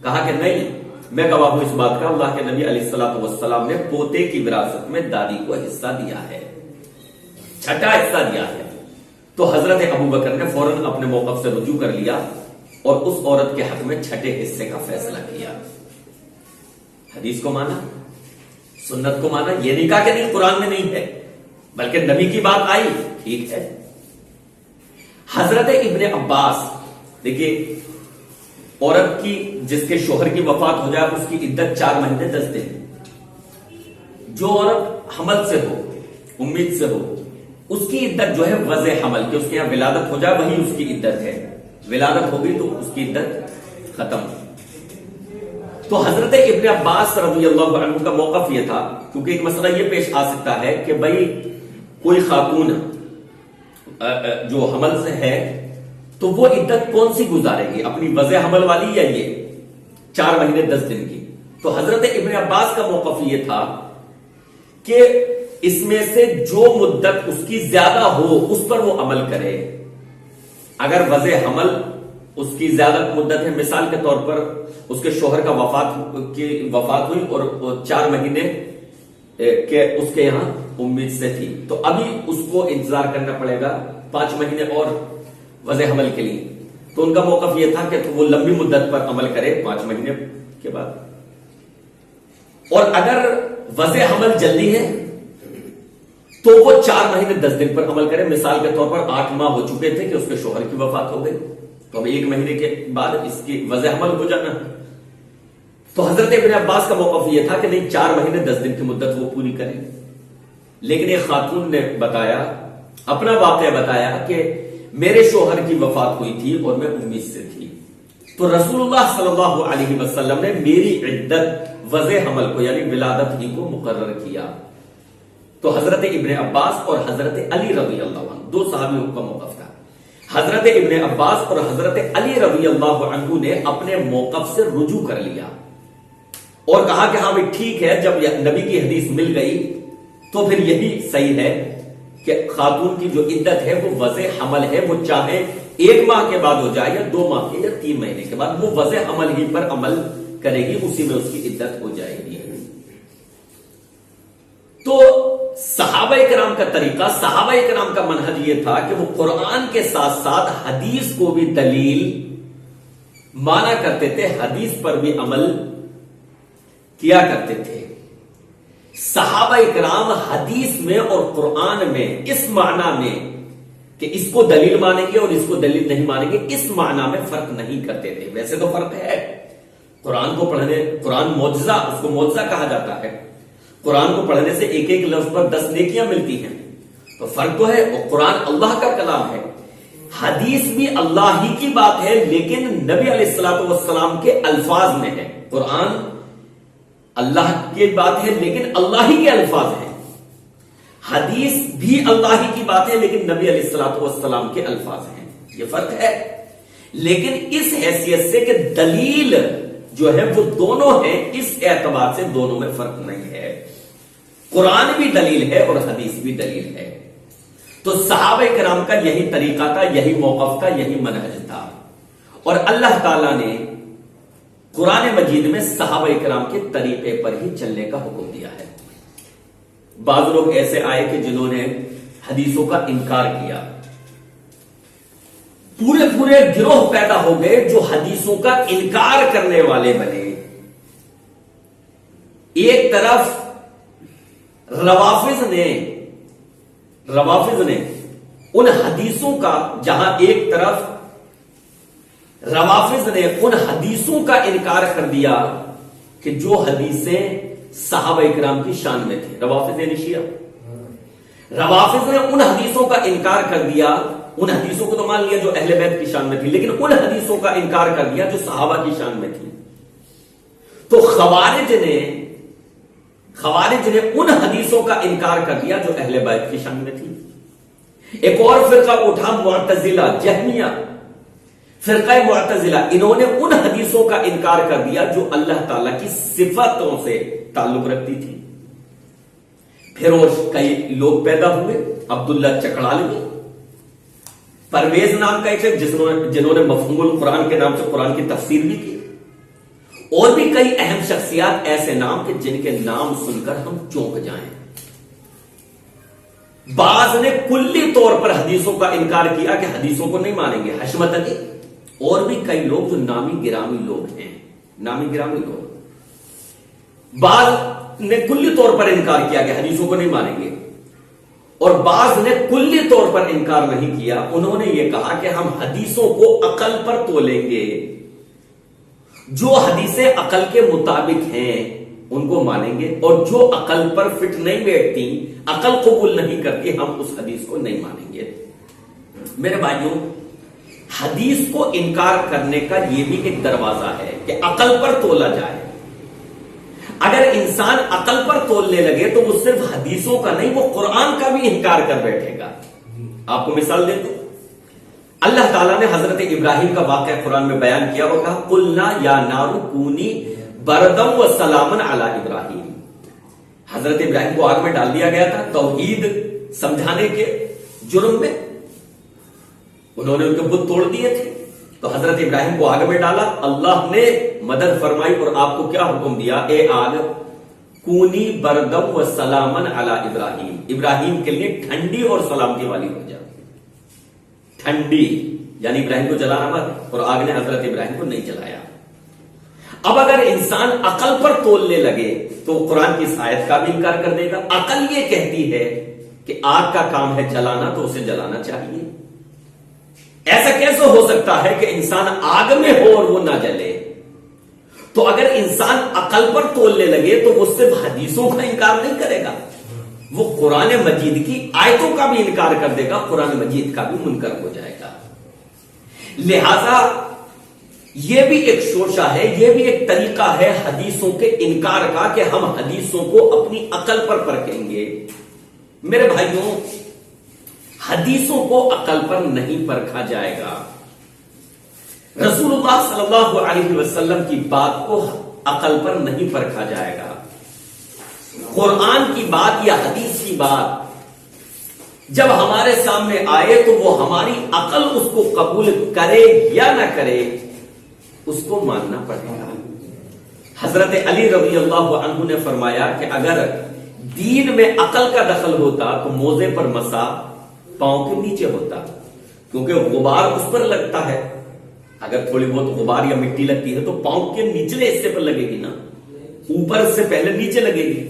کہا کہ نہیں، میں گواہ ہوں اس بات کا، اللہ کے نبی علیہ الصلوۃ والسلام نے پوتے کی وراثت میں دادی کو حصہ دیا ہے، چھٹا حصہ دیا ہے. تو حضرت ابوبکر نے فوراً اپنے موقف سے رجوع کر لیا اور اس عورت کے حق میں چھٹے حصے کا فیصلہ کیا. حدیث کو مانا، سنت کو مانا، یہ نہیں کہا کہ نہیں قرآن میں نہیں ہے، بلکہ نبی کی بات آئی ٹھیک ہے. حضرت ابن عباس، دیکھیے عورت کی جس کے شوہر کی وفات ہو جائے اس کی عدت 4 مہینے 10 دن. جو عورت حمل سے ہو، امید سے ہو، اس کی عدت جو ہے وضع حمل کی، اس کے یہاں ولادت ہو جائے وہی اس کی عدت ہے، ولادت ہوگی تو اس کی عدت ختم. تو حضرت ابن عباس رضی اللہ عنہ کا موقف یہ تھا، کیونکہ ایک مسئلہ یہ پیش آ سکتا ہے کہ بھائی کوئی خاتون جو حمل سے ہے تو وہ عدت کون سی گزارے گی، اپنی وضع حمل والی یا یہ 4 مہینے 10 دن کی. تو حضرت ابن عباس کا موقف یہ تھا کہ اس میں سے جو مدت اس کی زیادہ ہو اس پر وہ عمل کرے، اگر وضع حمل اس کی زیادہ مدت ہے، مثال کے طور پر اس کے شوہر کا وفات ہوئی اور 4 مہینے کہ اس کے یہاں امید سے تھی، تو ابھی اس کو انتظار کرنا پڑے گا 5 مہینے اور وضع حمل کے لیے. تو ان کا موقف یہ تھا کہ وہ لمبی مدت پر عمل کرے 5 مہینے کے بعد. اور اگر وضع حمل جلدی ہے تو وہ 4 مہینے 10 دن پر عمل کرے. مثال کے طور پر 8 ماہ ہو چکے تھے کہ اس کے شوہر کی وفات ہو گئی، تو اب 1 مہینے کے بعد اس کی وضع حمل ہو جانا. تو حضرت ابن عباس کا موقف یہ تھا کہ نہیں، 4 مہینے 10 دن کی مدت وہ پوری کریں. لیکن ایک خاتون نے بتایا، اپنا واقعہ بتایا کہ میرے شوہر کی وفات ہوئی تھی اور میں امید سے تھی، تو رسول اللہ صلی اللہ علیہ وسلم نے میری عدت وضع حمل کو یعنی ولادت ہی کو مقرر کیا. تو حضرت ابن عباس اور حضرت علی رضی اللہ عنہ، 2 صحابیوں کا موقف تھا. حضرت ابن عباس اور حضرت علی رضی اللہ عنہ نے اپنے موقف سے رجوع کر لیا اور کہا کہ ہاں بھائی ٹھیک ہے، جب نبی کی حدیث مل گئی تو پھر یہی صحیح ہے کہ خاتون کی جو عدت ہے وہ وضع حمل ہے، وہ چاہے 1 ماہ کے بعد ہو جائے یا 2 ماہ کے یا 3 مہینے کے بعد، وہ وضع حمل ہی پر عمل کرے گی، اسی میں اس کی عدت ہو جائے گی. تو صحابہ کرام کا طریقہ، صحابہ کرام کا منہج یہ تھا کہ وہ قرآن کے ساتھ ساتھ حدیث کو بھی دلیل مانا کرتے تھے، حدیث پر بھی عمل کیا کرتے تھے. صحابہ کرام حدیث میں اور قرآن میں اس معنی میں کہ اس کو دلیل مانیں گے اور اس کو دلیل نہیں مانیں گے، اس معنی میں فرق نہیں کرتے تھے. ویسے تو فرق ہے، قرآن کو پڑھنے، قرآن معجزہ، اس کو معجزہ کہا جاتا ہے. قرآن کو پڑھنے سے ایک لفظ پر 10 نیکیاں ملتی ہیں، تو فرق تو ہے. اور قرآن اللہ کا کلام ہے، حدیث بھی اللہ ہی کی بات ہے لیکن نبی علیہ الصلوۃ والسلام کے الفاظ میں ہے. قرآن اللہ کی بات ہے لیکن اللہ ہی کے الفاظ ہیں، حدیث بھی اللہ ہی کی بات ہے لیکن نبی علیہ الصلوۃ والسلام کے الفاظ ہیں. یہ فرق ہے. لیکن اس حیثیت سے کہ دلیل جو ہے وہ دونوں ہیں، اس اعتبار سے دونوں میں فرق نہیں ہے. قرآن بھی دلیل ہے اور حدیث بھی دلیل ہے. تو صحابہ کرام کا یہی طریقہ تھا، یہی موقف تھا، یہی منہج تھا. اور اللہ تعالیٰ نے قرآن مجید میں صحابہ کرام کے طریقے پر ہی چلنے کا حکم دیا ہے. بعض لوگ ایسے آئے کہ جنہوں نے حدیثوں کا انکار کیا، پورے گروہ پیدا ہو گئے جو حدیثوں کا انکار کرنے والے بنے. ایک طرف روافض نے ان حدیثوں کا، جہاں ایک طرف روافض نے ان حدیثوں کا انکار کر دیا کہ جو حدیثیں صحابہ کرام کی شان میں تھی. روافض نے ان حدیثوں کا انکار کر دیا. ان حدیثوں کو تو مان لیا جو اہل بیت کی شان میں تھی، لیکن ان حدیثوں کا انکار کر دیا جو صحابہ کی شان میں تھی. تو خوارج نے ان حدیثوں کا انکار کر دیا جو اہل بیت کی شان میں تھی. ایک اور فرقہ اٹھا، معتزلہ، جہمیہ، فرقہ معتزلہ، انہوں نے ان حدیثوں کا انکار کر دیا جو اللہ تعالیٰ کی صفاتوں سے تعلق رکھتی تھی. پھر اور کئی لوگ پیدا ہوئے، عبداللہ چکڑالوی، پرویز نام کا ایک جنہوں نے مفہوم القرآن کے نام سے قرآن کی تفسیر بھی کی، اور بھی کئی اہم شخصیات، ایسے نام کہ جن کے نام سن کر ہم چونک جائیں. بعض نے کلی طور پر حدیثوں کا انکار کیا کہ حدیثوں کو نہیں مانیں گے، حشمت علی، اور بھی کئی لوگ جو نامی گرامی لوگ ہیں، نامی گرامی لوگ. بعض نے کلی طور پر انکار کیا کہ حدیثوں کو نہیں مانیں گے، اور بعض نے کلی طور پر انکار نہیں کیا. انہوں نے یہ کہا کہ ہم حدیثوں کو عقل پر تولیں گے، جو حدیثیں عقل کے مطابق ہیں ان کو مانیں گے، اور جو عقل پر فٹ نہیں بیٹھتی، عقل قبول نہیں کرتی، ہم اس حدیث کو نہیں مانیں گے. میرے بھائیوں، حدیث کو انکار کرنے کا یہ بھی ایک دروازہ ہے کہ عقل پر تولا جائے. اگر انسان عقل پر تولنے لگے تو وہ صرف حدیثوں کا نہیں، وہ قرآن کا بھی انکار کر بیٹھے گا. آپ کو مثال دے دوں، اللہ تعالیٰ نے حضرت ابراہیم کا واقعہ قرآن میں بیان کیا اور کہا قلنا یا نار کونی بردم و سلامن علی ابراہیم. حضرت ابراہیم کو آگ میں ڈال دیا گیا تھا توحید سمجھانے کے جرم میں. انہوں نے ان کے بت توڑ دیے تھے، تو حضرت ابراہیم کو آگ میں ڈالا، اللہ نے مدد فرمائی اور آپ کو کیا حکم دیا؟ اے آگ کونی بردم و سلامن علی ابراہیم، ابراہیم کے لیے ٹھنڈی اور سلامتی والی ہو جا۔ ٹھنڈی یعنی ابراہیم کو جلانا مت، اور آگ نے حضرت ابراہیم کو نہیں جلایا۔ اب اگر انسان عقل پر تولنے لگے تو قرآن کی اس آیت کا بھی انکار کر دے گا۔ عقل یہ کہتی ہے کہ آگ کا کام ہے جلانا، تو اسے جلانا چاہیے۔ ایسا کیسے ہو سکتا ہے کہ انسان آگ میں ہو اور وہ نہ جلے؟ تو اگر انسان عقل پر تولنے لگے تو وہ صرف حدیثوں کا انکار نہیں کرے گا، وہ قرآن مجید کی آیتوں کا بھی انکار کر دے گا، قرآن مجید کا بھی منکر ہو جائے گا۔ لہذا یہ بھی ایک شوشہ ہے، یہ بھی ایک طریقہ ہے حدیثوں کے انکار کا کہ ہم حدیثوں کو اپنی عقل پر پرکھیں گے۔ میرے بھائیوں، حدیثوں کو عقل پر نہیں پرکھا جائے گا۔ رسول اللہ صلی اللہ علیہ وسلم کی بات کو عقل پر نہیں پرکھا جائے گا۔ قرآن کی بات یا حدیث کی بات جب ہمارے سامنے آئے تو وہ ہماری عقل اس کو قبول کرے یا نہ کرے، اس کو ماننا پڑے گا۔ حضرت علی رضی اللہ عنہ نے فرمایا کہ اگر دین میں عقل کا دخل ہوتا تو موزے پر مسا پاؤں کے نیچے ہوتا، کیونکہ غبار اس پر لگتا ہے۔ اگر تھوڑی بہت غبار یا مٹی لگتی ہے تو پاؤں کے نچلے حصے پر لگے گی نا، اوپر سے پہلے نیچے لگے گی۔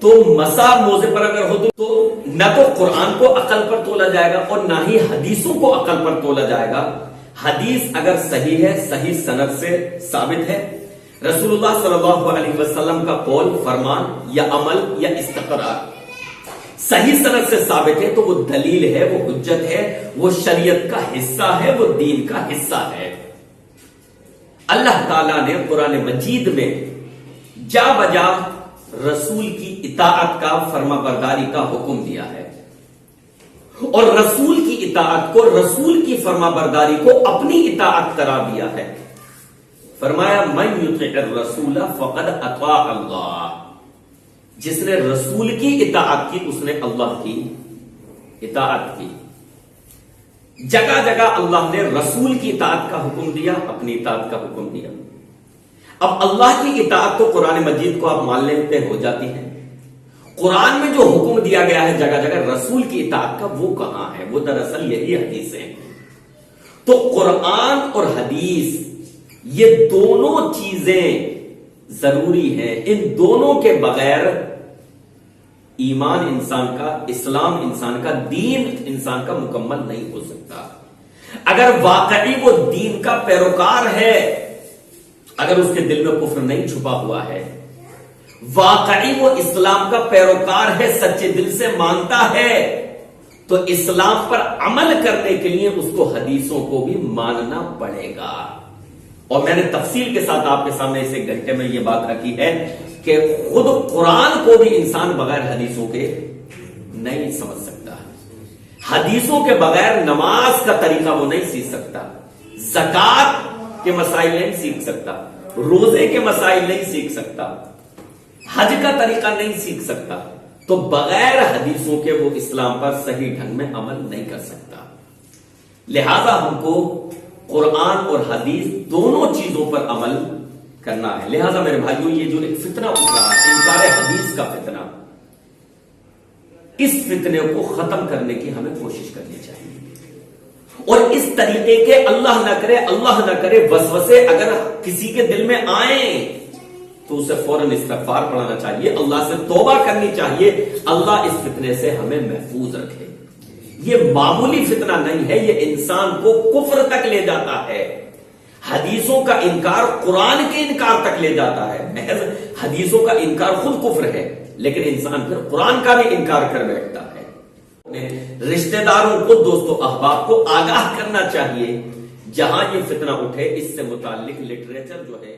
تو مسا موزے پر اگر ہو تو نہ تو قرآن کو عقل پر تولا جائے گا اور نہ ہی حدیثوں کو عقل پر تولا جائے گا۔ حدیث اگر صحیح ہے، صحیح سند سے ثابت ہے، رسول اللہ صلی اللہ علیہ وسلم کا قول، فرمان یا عمل یا استقرار صحیح سند سے ثابت ہے تو وہ دلیل ہے، وہ حجت ہے، وہ شریعت کا حصہ ہے، وہ دین کا حصہ ہے۔ اللہ تعالیٰ نے قرآن مجید میں جا بجا رسول کی اطاعت کا، فرما برداری کا حکم دیا ہے، اور رسول کی اطاعت کو، رسول کی فرما برداری کو اپنی اطاعت قرار دیا ہے۔ فرمایا من یطع الرسول فقد اطاع اللہ، جس نے رسول کی اطاعت کی اس نے اللہ کی اطاعت کی۔ جگہ جگہ اللہ نے رسول کی اطاعت کا حکم دیا، اپنی اطاعت کا حکم دیا۔ اب اللہ کی اطاعت تو قرآن مجید کو آپ مان لیتے ہو جاتی ہے، قرآن میں جو حکم دیا گیا ہے جگہ جگہ رسول کی اطاعت کا، وہ کہاں ہے؟ وہ دراصل یہی حدیث ہے۔ تو قرآن اور حدیث یہ دونوں چیزیں ضروری ہیں، ان دونوں کے بغیر ایمان انسان کا، اسلام انسان کا، دین انسان کا مکمل نہیں ہو سکتا۔ اگر واقعی وہ دین کا پیروکار ہے، اگر اس کے دل میں کفر نہیں چھپا ہوا ہے، واقعی وہ اسلام کا پیروکار ہے، سچے دل سے مانتا ہے، تو اسلام پر عمل کرنے کے لیے اس کو حدیثوں کو بھی ماننا پڑے گا۔ اور میں نے تفصیل کے ساتھ آپ کے سامنے اس ایک گھنٹے میں یہ بات رکھی ہے کہ خود قرآن کو بھی انسان بغیر حدیثوں کے نہیں سمجھ سکتا، حدیثوں کے بغیر نماز کا طریقہ وہ نہیں سیکھ سکتا، زکات کے مسائل نہیں سیکھ سکتا، روزے کے مسائل نہیں سیکھ سکتا، حج کا طریقہ نہیں سیکھ سکتا۔ تو بغیر حدیثوں کے وہ اسلام پر صحیح ڈھنگ میں عمل نہیں کر سکتا۔ لہذا ہم کو قرآن اور حدیث دونوں چیزوں پر عمل کرنا ہے۔ لہذا میرے بھائیوں، یہ جو ایک فتنہ اٹھ رہا ہے، انکار حدیث کا فتنہ، اس فتنے کو ختم کرنے کی ہمیں کوشش کرنی چاہیے۔ اور اس طریقے کے اللہ نہ کرے وسوسے اگر کسی کے دل میں آئیں تو اسے فوراً استغفار پڑھنا چاہیے، اللہ سے توبہ کرنی چاہیے، اللہ اس فتنے سے ہمیں محفوظ رکھے۔ یہ معمولی فتنہ نہیں ہے، یہ انسان کو کفر تک لے جاتا ہے۔ حدیثوں کا انکار قرآن کے انکار تک لے جاتا ہے۔ محض حدیثوں کا انکار خود کفر ہے، لیکن انسان پھر قرآن کا بھی انکار کر بیٹھتا ہے۔ رشتہ داروں کو، دوستوں احباب کو آگاہ کرنا چاہیے، جہاں یہ فتنہ اٹھے اس سے متعلق لٹریچر جو ہے